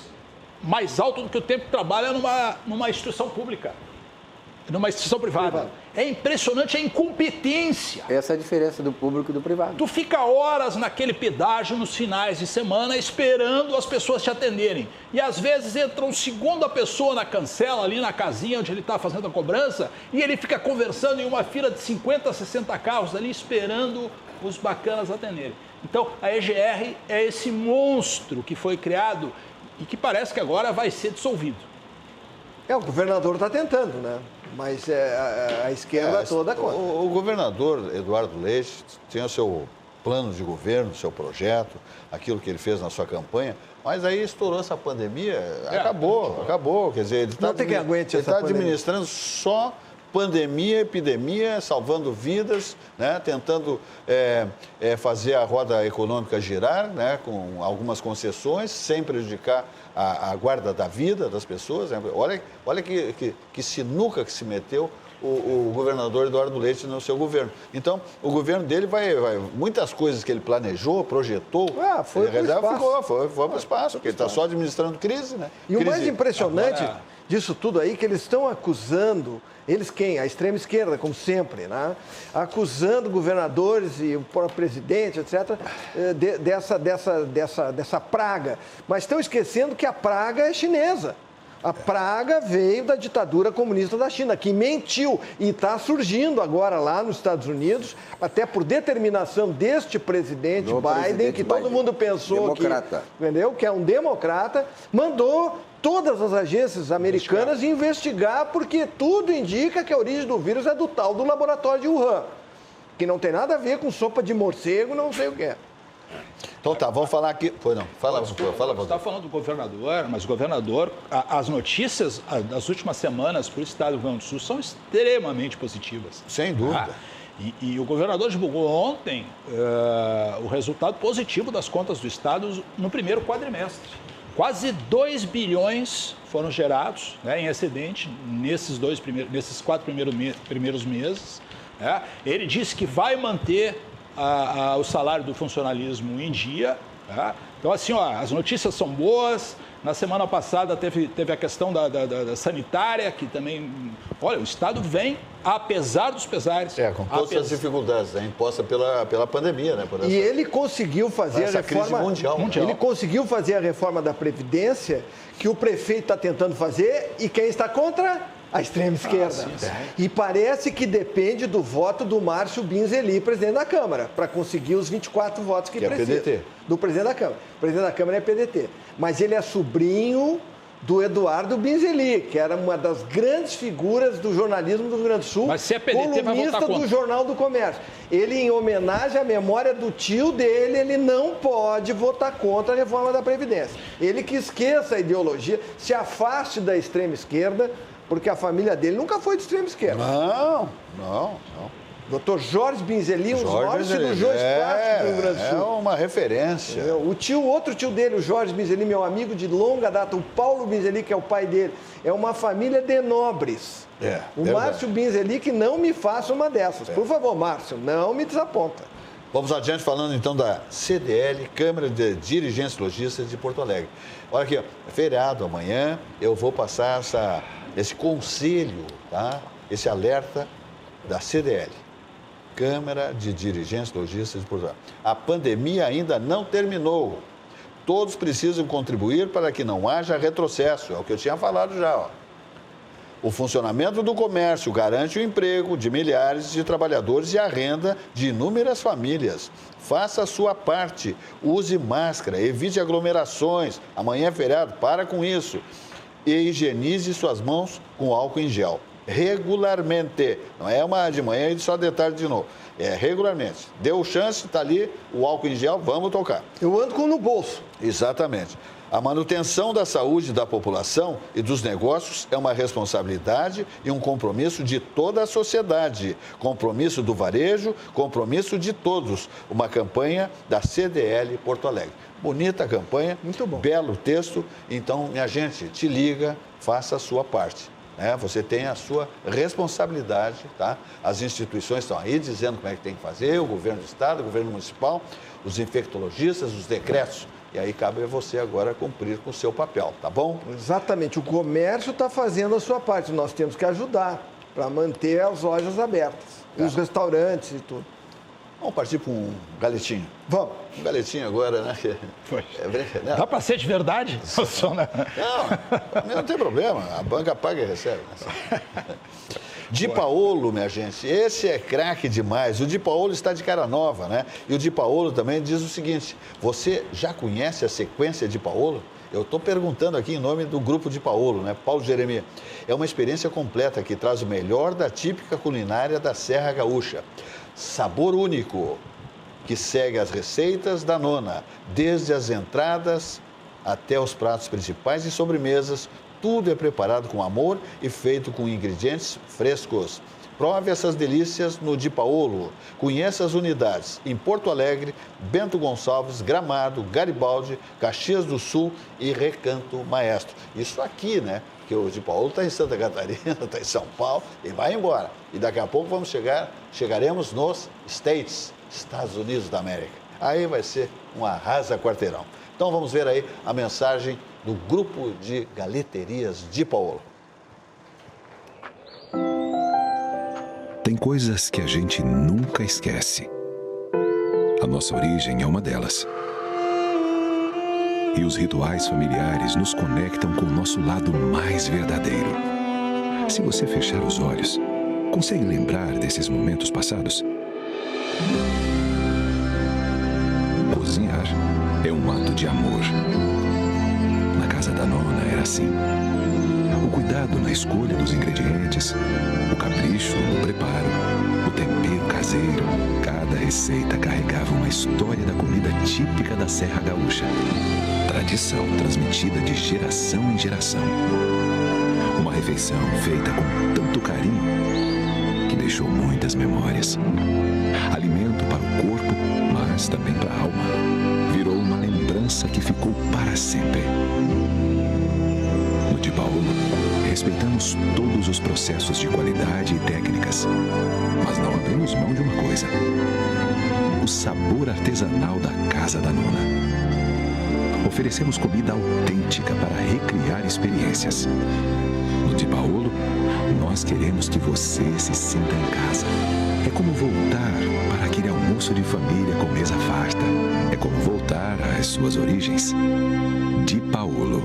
mais alto do que o tempo que trabalha numa instituição pública. Numa instituição privada. É impressionante a incompetência. Essa é a diferença do público e do privado. Tu fica horas naquele pedágio nos finais de semana esperando as pessoas te atenderem. E às vezes entra uma segunda pessoa na cancela, ali na casinha onde ele está fazendo a cobrança, e ele fica conversando em uma fila de 50, 60 carros ali esperando os bacanas atenderem. Então, a EGR é esse monstro que foi criado e que parece que agora vai ser dissolvido. O governador está tentando, né? Mas a esquerda toda contra. O governador Eduardo Leite tinha o seu plano de governo, seu projeto, aquilo que ele fez na sua campanha, mas aí estourou essa pandemia, acabou. Quer dizer, ele está administrando só pandemia, epidemia, salvando vidas, né? Tentando fazer a roda econômica girar, né? Com algumas concessões, sem prejudicar a guarda da vida das pessoas. Né? Olha que sinuca que se meteu o governador Eduardo Leite no seu governo. Então, o governo dele muitas coisas que ele planejou, projetou, foi para o espaço, porque ele está só administrando crise, né? E o mais impressionante disso tudo aí, que eles estão acusando, eles quem? A extrema esquerda, como sempre, né? Acusando governadores e o próprio presidente, etc., dessa praga. Mas estão esquecendo que a praga é chinesa. A praga veio da ditadura comunista da China, que mentiu e está surgindo agora lá nos Estados Unidos, até por determinação deste presidente Biden, que todo mundo pensou que é um democrata, mandou todas as agências americanas investigar, porque tudo indica que a origem do vírus é do laboratório de Wuhan, que não tem nada a ver com sopa de morcego, não sei o que é. Então tá, vamos falar aqui. Fala. Você está falando do governador, mas o governador, as notícias das últimas semanas para o estado do Rio Grande do Sul são extremamente positivas. Sem dúvida. E o governador divulgou ontem o resultado positivo das contas do estado no primeiro quadrimestre. Quase 2 bilhões foram gerados, né, em excedente nesses 4 primeiros meses. Né? Ele disse que vai manter o salário do funcionalismo em dia. Tá? Então, assim, as notícias são boas. Na semana passada teve a questão da sanitária, que também... Olha, o Estado vem, apesar dos pesares. Com todas as dificuldades, né, imposta pela pandemia, né? E ele conseguiu fazer a reforma mundial. Ele conseguiu fazer a reforma da Previdência, que o prefeito está tentando fazer, e quem está contra? A extrema esquerda. Sim. E parece que depende do voto do Márcio Binzeli, presidente da Câmara, para conseguir os 24 votos que precisa. É PDT. Do presidente da Câmara. O presidente da Câmara é PDT. Mas ele é sobrinho do Eduardo Binzeli, que era uma das grandes figuras do jornalismo do Rio Grande do Sul. Mas se é PDT, vai votar contra. Do Jornal do Comércio. Ele, em homenagem à memória do tio dele, ele não pode votar contra a reforma da Previdência. Ele que esqueça a ideologia, se afaste da extrema esquerda, porque a família dele nunca foi de extrema esquerda. Não. Dr. Jorge Binzeli, um dos maiores cirurgiões plásticos do Rio Grande do Sul. É uma referência. O outro tio dele, o Jorge Binzeli, meu amigo de longa data, o Paulo Binzeli, que é o pai dele, é uma família de nobres. O Márcio Binzeli, que não me faça uma dessas. Por favor, Márcio, não me desaponta. Vamos adiante falando então da CDL, Câmara de Dirigentes Lojistas de Porto Alegre. Olha aqui, ó, é feriado amanhã, eu vou passar esse conselho, tá? Esse alerta da CDL, Câmara de Dirigentes Lojistas de Porto Alegre. A pandemia ainda não terminou. Todos precisam contribuir para que não haja retrocesso, é o que eu tinha falado já, ó. O funcionamento do comércio garante o emprego de milhares de trabalhadores e a renda de inúmeras famílias. Faça a sua parte, use máscara, evite aglomerações. Amanhã é feriado, para com isso. E higienize suas mãos com álcool em gel. Regularmente. Não é uma de manhã e só de tarde de novo. É regularmente. Deu chance, está ali o álcool em gel, vamos tocar. Eu ando com no bolso. Exatamente. A manutenção da saúde da população e dos negócios é uma responsabilidade e um compromisso de toda a sociedade. Compromisso do varejo, compromisso de todos. Uma campanha da CDL Porto Alegre. Bonita campanha, muito bom. Belo texto. Então, minha gente, te liga, faça a sua parte. Você tem a sua responsabilidade, tá? As instituições estão aí dizendo como é que tem que fazer, o governo do estado, o governo municipal, os infectologistas, os decretos. E aí cabe a você agora cumprir com o seu papel, tá bom? Exatamente. O comércio está fazendo a sua parte. Nós temos que ajudar para manter as lojas abertas. E os restaurantes e tudo. Vamos partir para um galetinho. Vamos. Um galetinho agora, né? Dá para ser de verdade? Não tem problema. A banca paga e recebe. Di Paolo, minha gente, esse é craque demais. O Di Paolo está de cara nova, né? E o Di Paolo também diz o seguinte: você já conhece a sequência Di Paolo? Eu estou perguntando aqui em nome do grupo Di Paolo, né? Paulo Jeremias. É uma experiência completa que traz o melhor da típica culinária da Serra Gaúcha. Sabor único, que segue as receitas da nona, desde as entradas até os pratos principais e sobremesas. Tudo é preparado com amor e feito com ingredientes frescos. Prove essas delícias no Di Paolo. Conheça as unidades em Porto Alegre, Bento Gonçalves, Gramado, Garibaldi, Caxias do Sul e Recanto Maestro. Isso aqui, né? Porque o Di Paolo está em Santa Catarina, está em São Paulo e vai embora. E daqui a pouco chegaremos nos Estados Unidos da América. Aí vai ser um arrasa-quarteirão. Então vamos ver aí a mensagem do grupo de galeterias Di Paolo. Tem coisas que a gente nunca esquece. A nossa origem é uma delas. E os rituais familiares nos conectam com o nosso lado mais verdadeiro. Se você fechar os olhos, consegue lembrar desses momentos passados? Cozinhar é um ato de amor. Na casa da nona era assim. O cuidado na escolha dos ingredientes, o capricho no preparo, o tempero caseiro. Cada receita carregava uma história da comida típica da Serra Gaúcha. Tradição transmitida de geração em geração. Uma refeição feita com tanto carinho que deixou muitas memórias. Alimento para o corpo, mas também para a alma. Virou uma lembrança que ficou para sempre. No Di Paolo, respeitamos todos os processos de qualidade e técnicas, mas não abrimos mão de uma coisa: o sabor artesanal da Casa da Nona. Oferecemos comida autêntica para recriar experiências. No Di Paolo, nós queremos que você se sinta em casa. É como voltar para aquele almoço de família com mesa farta. É como voltar às suas origens. Di Paolo,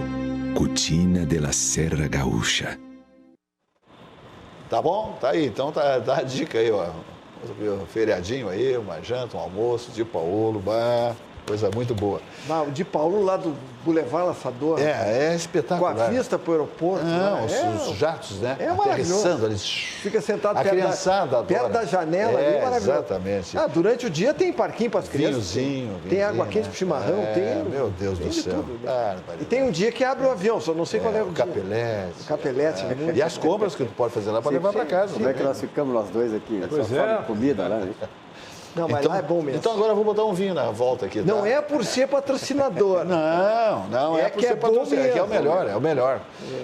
Cucina de la Serra Gaúcha. Tá bom? Tá aí. Então tá a dica aí, ó. Um feriadinho aí, uma janta, um almoço, Di Paolo, Coisa muito boa. O de Paulo lá do Boulevard Laçador. É espetacular. Com a vista para o aeroporto. Não, os jatos, né? É maravilhoso. Ali. Fica sentado perto da janela ali, maravilhoso. Exatamente. Durante o dia tem parquinho para as crianças. Vinhozinho. Tem água quente pro chimarrão, tem. Meu Deus do céu. Tudo, né? E tem um dia que abre o avião, só não sei qual é o dia. Capelete. E as compras que tu pode fazer lá para levar para casa. Como é que nós ficamos nós dois aqui? Pois só fala de comida, né? Não, mas lá é bom mesmo. Então agora eu vou botar um vinho na volta aqui. Tá? Não é por ser patrocinador. Não é por ser patrocinador. É que é o melhor.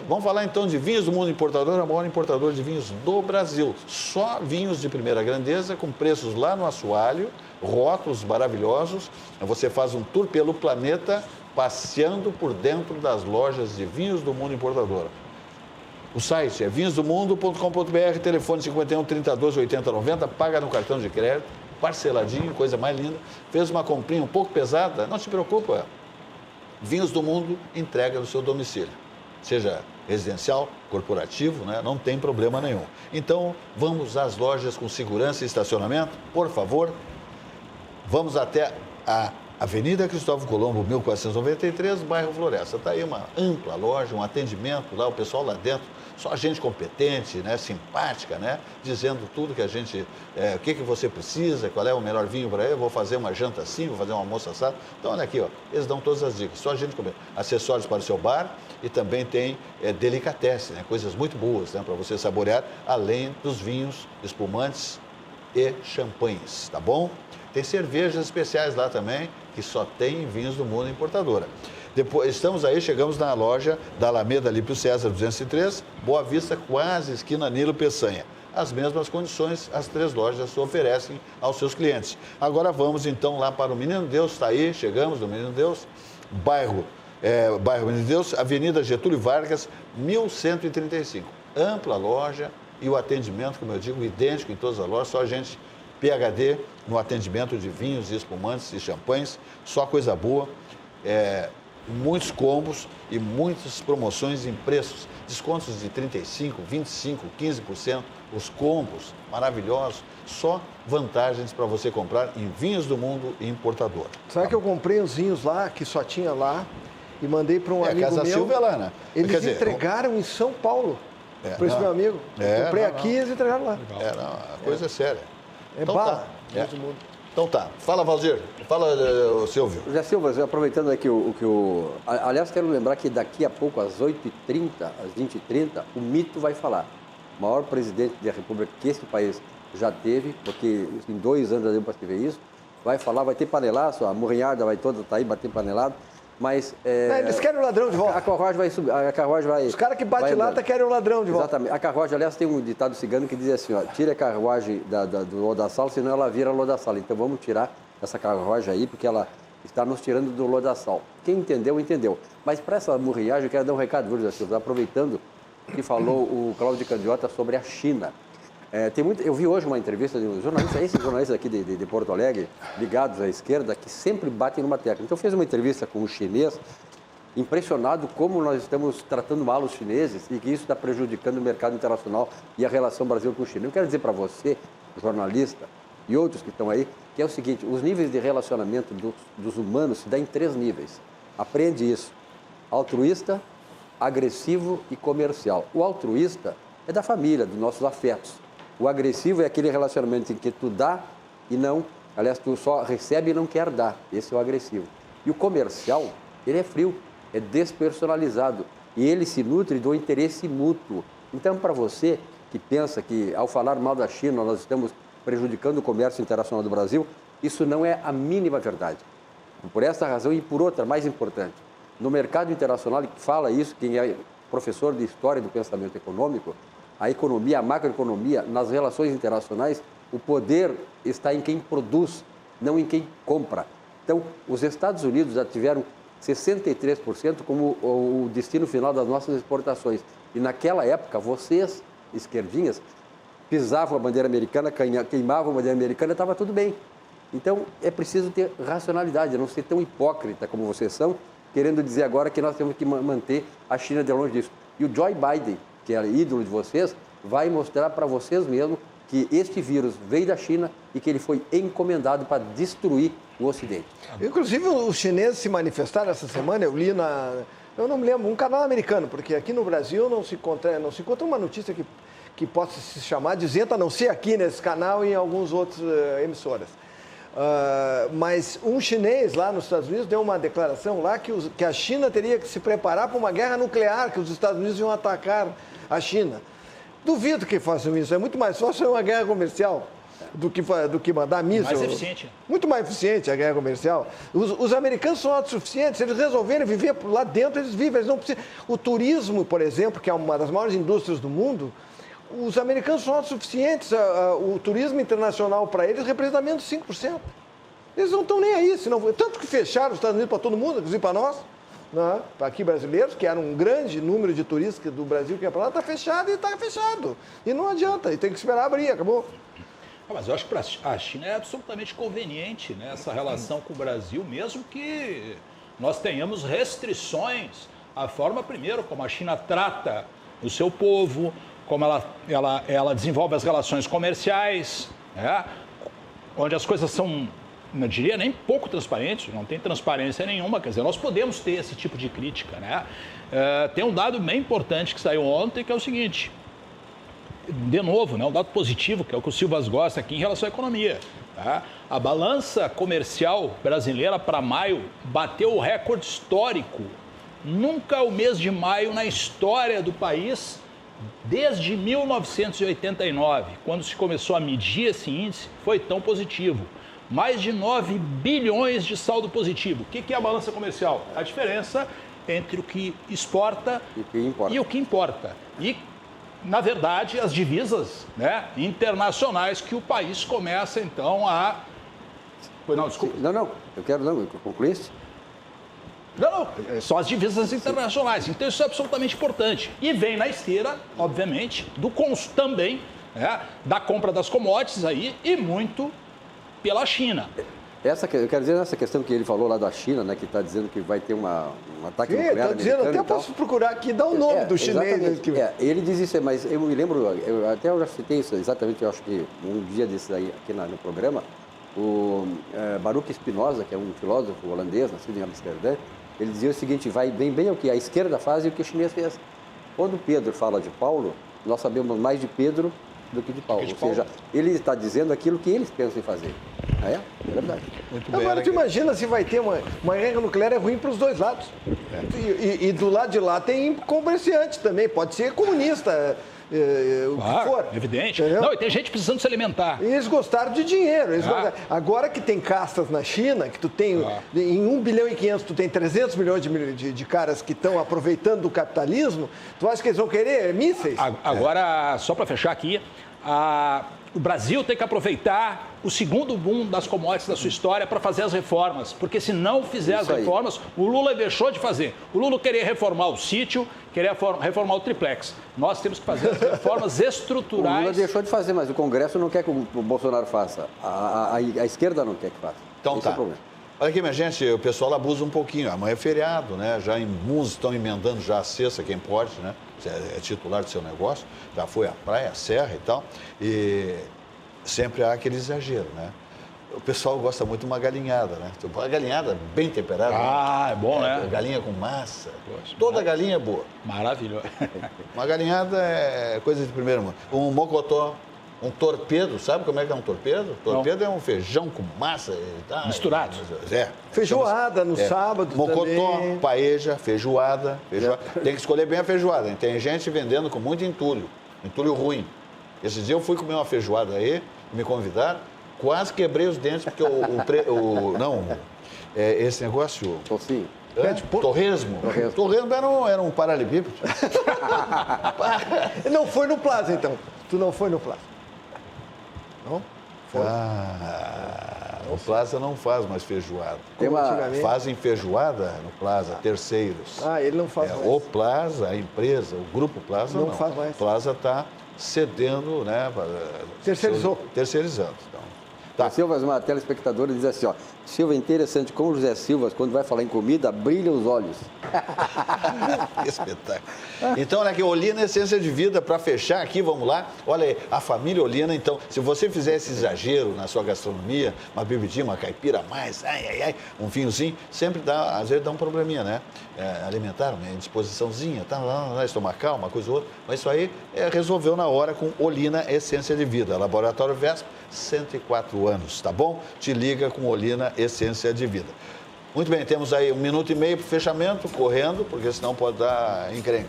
Vamos falar então de Vinhos do Mundo Importador, o maior importador de vinhos do Brasil. Só vinhos de primeira grandeza, com preços lá no assoalho, rótulos maravilhosos. Você faz um tour pelo planeta, passeando por dentro das lojas de Vinhos do Mundo Importador. O site é vinhosdomundo.com.br, telefone 51 32 80 90, paga no cartão de crédito, parceladinho, coisa mais linda. Fez uma comprinha um pouco pesada, não se preocupa. Vinhos do Mundo entrega no seu domicílio. Seja residencial, corporativo, né? Não tem problema nenhum. Então, vamos às lojas com segurança e estacionamento, por favor. Vamos até a Avenida Cristóvão Colombo, 1493, bairro Floresta. Está aí uma ampla loja, um atendimento lá, o pessoal lá dentro, só gente competente, né, simpática, né, dizendo tudo que a gente, o que você precisa, qual é o melhor vinho para ele, vou fazer uma janta assim, vou fazer um almoço assado. Então, olha aqui, ó, eles dão todas as dicas, só gente competente. Acessórios para o seu bar e também tem delicatessen, né, coisas muito boas, né, para você saborear, além dos vinhos, espumantes e champanhes, tá bom? Tem cervejas especiais lá também, que só tem Vinhos do Mundo Importadora. Depois, chegamos na loja da Alameda Lípio César 203, Boa Vista, quase esquina Nilo Peçanha. As mesmas condições as três lojas oferecem aos seus clientes. Agora vamos então lá para o Menino Deus, está aí, chegamos no Menino Deus, bairro Menino Deus, Avenida Getúlio Vargas, 1135. Ampla loja e o atendimento, como eu digo, idêntico em todas as lojas, só gente PhD no atendimento de vinhos, espumantes e champanhes, só coisa boa, muitos combos e muitas promoções em preços, descontos de 35%, 25%, 15%, os combos maravilhosos, só vantagens para você comprar em Vinhos do Mundo Importador. Sabe que eu comprei uns vinhos lá, que só tinha lá, e mandei para um amigo meu. Casa Silva é lá, né? Eles entregaram em São Paulo para esse meu amigo. Eu comprei aqui e eles entregaram lá. A coisa é séria. Então bala. Então tá. Fala, Valdir. Fala, Silvio. José Silva, aproveitando aqui Aliás, quero lembrar que daqui a pouco, às 8h30, às 20h30, o mito vai falar. O maior presidente da República que esse país já teve, porque em 2 anos já deu para se ver isso, vai falar, vai ter panelaço, a morrinhada vai toda estar aí, bater panelado. Mas, eles querem o ladrão de volta. A carruagem vai subir. Os caras que batem lata querem o ladrão de volta. Exatamente. A carruagem, aliás, tem um ditado cigano que diz assim, ó, tira a carruagem do lodaçal, senão ela vira lodaçal. Então vamos tirar essa carruagem aí, porque ela está nos tirando do lodaçal. Quem entendeu, entendeu. Mas para essa murriagem, eu quero dar um recado, viu, José Silva? Aproveitando que falou o Cláudio Candiota sobre a China. Eu vi hoje uma entrevista de esses jornalistas aqui de Porto Alegre, ligados à esquerda, que sempre batem numa tecla. Então, fez uma entrevista com um chinês, impressionado como nós estamos tratando mal os chineses e que isso está prejudicando o mercado internacional e a relação Brasil com a China. Eu quero dizer para você, jornalista, e outros que estão aí, que é o seguinte, os níveis de relacionamento dos humanos se dá em 3 níveis. Aprende isso. Altruísta, agressivo e comercial. O altruísta é da família, dos nossos afetos. O agressivo é aquele relacionamento em que tu dá e não, aliás, tu só recebe e não quer dar. Esse é o agressivo. E o comercial, ele é frio, é despersonalizado e ele se nutre do interesse mútuo. Então, para você que pensa que ao falar mal da China nós estamos prejudicando o comércio internacional do Brasil, isso não é a mínima verdade. Por essa razão e por outra, mais importante, no mercado internacional, que fala isso, quem é professor de História do Pensamento Econômico, a economia, a macroeconomia, nas relações internacionais, o poder está em quem produz, não em quem compra. Então, os Estados Unidos já tiveram 63% como o destino final das nossas exportações. E naquela época, vocês, esquerdinhas, pisavam a bandeira americana, queimavam a bandeira americana, estava tudo bem. Então, é preciso ter racionalidade, não ser tão hipócrita como vocês são, querendo dizer agora que nós temos que manter a China de longe disso. E o Joe Biden, que é ídolo de vocês, vai mostrar para vocês mesmo que este vírus veio da China e que ele foi encomendado para destruir o Ocidente. Inclusive, os chineses se manifestaram essa semana, eu li eu não me lembro, um canal americano, porque aqui no Brasil não se encontra uma notícia que possa se chamar de isenta, a não ser aqui nesse canal e em algumas outras emissoras. Mas um chinês lá nos Estados Unidos deu uma declaração lá que a China teria que se preparar para uma guerra nuclear, que os Estados Unidos iam atacar a China. Duvido que façam isso, é muito mais fácil uma guerra comercial do que mandar míssil. Mais eficiente. Muito mais eficiente a guerra comercial. Os americanos são autossuficientes, se eles resolverem viver lá dentro, eles vivem, eles não precisam. O turismo, por exemplo, que é uma das maiores indústrias do mundo, os americanos são autossuficientes, o turismo internacional para eles representa menos de 5%. Eles não estão nem aí, tanto que fecharam os Estados Unidos para todo mundo, inclusive para nós, né? Para aqui brasileiros, que era um grande número de turistas do Brasil que ia para lá, está fechado e está fechado. E não adianta, e tem que esperar abrir, acabou. Mas eu acho que para a China é absolutamente conveniente, né, essa relação com o Brasil, mesmo que nós tenhamos restrições à forma, primeiro, como a China trata o seu povo, como ela desenvolve as relações comerciais, né, onde as coisas são, não diria, nem pouco transparentes, não tem transparência nenhuma, quer dizer, nós podemos ter esse tipo de crítica, né? Tem um dado bem importante que saiu ontem, que é o seguinte, de novo, né, um dado positivo, que é o que o Silvas gosta aqui em relação à economia. Tá? A balança comercial brasileira para maio bateu o recorde histórico. Nunca o mês de maio na história do país, desde 1989, quando se começou a medir esse índice, foi tão positivo. Mais de 9 bilhões de saldo positivo. O que é a balança comercial? A diferença entre o que exporta e o que importa. E, na verdade, as divisas, né, internacionais que o país começa, então, a... Não, desculpa. Não, eu quero concluir isso. Não, só as divisas internacionais. Então, isso é absolutamente importante. E vem na esteira, obviamente, também, né, da compra das commodities aí e muito pela China. Eu quero dizer nessa questão que ele falou lá da China, né, que está dizendo que vai ter um ataque nuclear americano. Dizendo, até posso procurar aqui, dar o nome do chinês. Ele diz isso, mas eu me lembro, eu já citei isso exatamente, eu acho que um dia desses aí aqui no programa, o Baruch Spinoza, que é um filósofo holandês, nascido em Amsterdã, ele dizia o seguinte, vai bem o que a esquerda faz e o que o chinês fez. Quando Pedro fala de Paulo, nós sabemos mais de Pedro do que de Paulo. Ou seja, ele está dizendo aquilo que eles pensam em fazer. É verdade. Agora, tu imagina se vai ter uma guerra nuclear, é ruim para os dois lados. E do lado de lá tem comerciante também, pode ser comunista, o que for. Evidente. Não, e tem gente precisando se alimentar. E eles gostaram de dinheiro. Agora que tem castas na China, que tu tem, em 1 bilhão e 500, tu tem 300 milhões de caras que estão aproveitando do capitalismo, tu acha que eles vão querer mísseis? Agora, só para fechar aqui, o Brasil tem que aproveitar o segundo boom das commodities da sua história para fazer as reformas, porque se não fizer as reformas, o Lula deixou de fazer. O Lula queria reformar o sítio, queria reformar o triplex. Nós temos que fazer as reformas estruturais. O Lula deixou de fazer, mas o Congresso não quer que o Bolsonaro faça. A esquerda não quer que faça. Então Esse é o problema. Olha aqui, minha gente, o pessoal abusa um pouquinho. Amanhã é feriado, né? Já uns estão emendando já a sexta, quem pode, né? É titular do seu negócio, já foi à praia, à serra e tal. E sempre há aquele exagero, né? O pessoal gosta muito de uma galinhada, né? Uma galinhada bem temperada. É bom, né? Galinha com massa. Poxa, toda galinha é boa. Maravilhoso. Uma galinhada é coisa de primeiro mundo. Um mocotó. Um torpedo, sabe como é que é um torpedo? Torpedo é um feijão com massa e tal. Misturado. Feijoada no sábado mocotó, também. Paeja, feijoada. Tem que escolher bem a feijoada. Hein? Tem gente vendendo com muito entulho ruim. Esse dia eu fui comer uma feijoada aí, me convidaram, quase quebrei os dentes, porque esse negócio... Tocinho. Torresmo. Torresmo era um paralelepípedo. Não foi no Plaza, então. Tu não foi no Plaza. Não? O Plaza não faz mais feijoada. Fazem feijoada no Plaza, terceiros. Ele não faz mais. O Plaza, a empresa, o Grupo Plaza não faz mais. O Plaza está cedendo, né? Terceirizou. Terceirizando. Então. Tá. O Silva, uma telespectadora, diz assim, ó, Silva, interessante como o José Silva, quando vai falar em comida, brilha os olhos. Que espetáculo. Então, olha aqui, Olina, essência de vida, para fechar aqui, vamos lá. Olha aí, a família Olina, então, se você fizer esse exagero na sua gastronomia, uma bebidinha, uma caipira a mais, um vinhozinho, sempre dá, às vezes dá um probleminha, né? Alimentar, uma indisposiçãozinha, estomacal, uma coisa ou outra. Mas isso aí resolveu na hora com Olina, essência de vida. Laboratório Vesp, 104 anos, tá bom? Te liga com Olina, essência de vida. Muito bem, temos aí 1 minuto e meio para o fechamento, correndo, porque senão pode dar encrenca.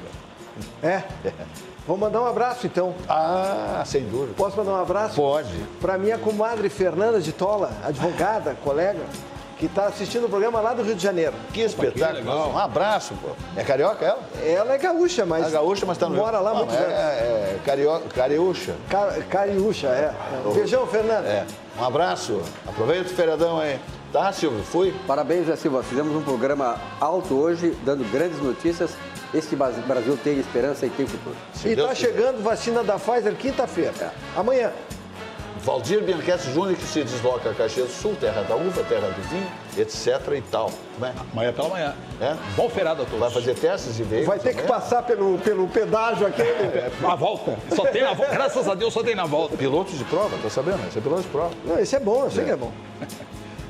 Vamos mandar um abraço, então. Ah, sem dúvida. Posso mandar um abraço? Pode. Para minha comadre Fernanda de Tola, advogada, colega, que está assistindo o programa lá do Rio de Janeiro. Que espetáculo. Um abraço, pô. É carioca ela? Ela é gaúcha, mas... É gaúcha, mas está no... Mora lá há muitos anos. Cariúcha. Cariúcha, Beijão, Fernanda. Um abraço. Aproveita o feriadão aí. Tá, Silvio? Fui. Parabéns, José Silva. Fizemos um programa alto hoje, dando grandes notícias. Este Brasil tem esperança e tem futuro. E está chegando vacina da Pfizer quinta-feira. Amanhã. Valdir Bianchetti Júnior, que se desloca a Caxias do Sul, terra da uva, terra do vinho, etc. e tal. Amanhã pela manhã. Bom feriado a todos. Vai fazer testes de veículos? Vai ter que passar pelo pedágio aqui. A volta. Só tem na volta. Graças a Deus só tem na volta. Pilotos de prova, tá sabendo? Esse é piloto de prova. Não, esse é bom, eu sei que é bom.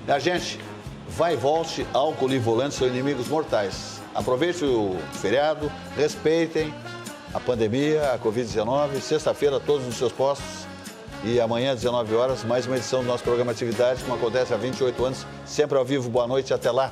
A gente, vai e volte, álcool e volante são inimigos mortais. Aproveite o feriado, respeitem a pandemia, a Covid-19. Sexta-feira, todos nos seus postos. E amanhã, às 19 horas, mais uma edição do nosso programa Atividade, como acontece há 28 anos, sempre ao vivo. Boa noite, até lá.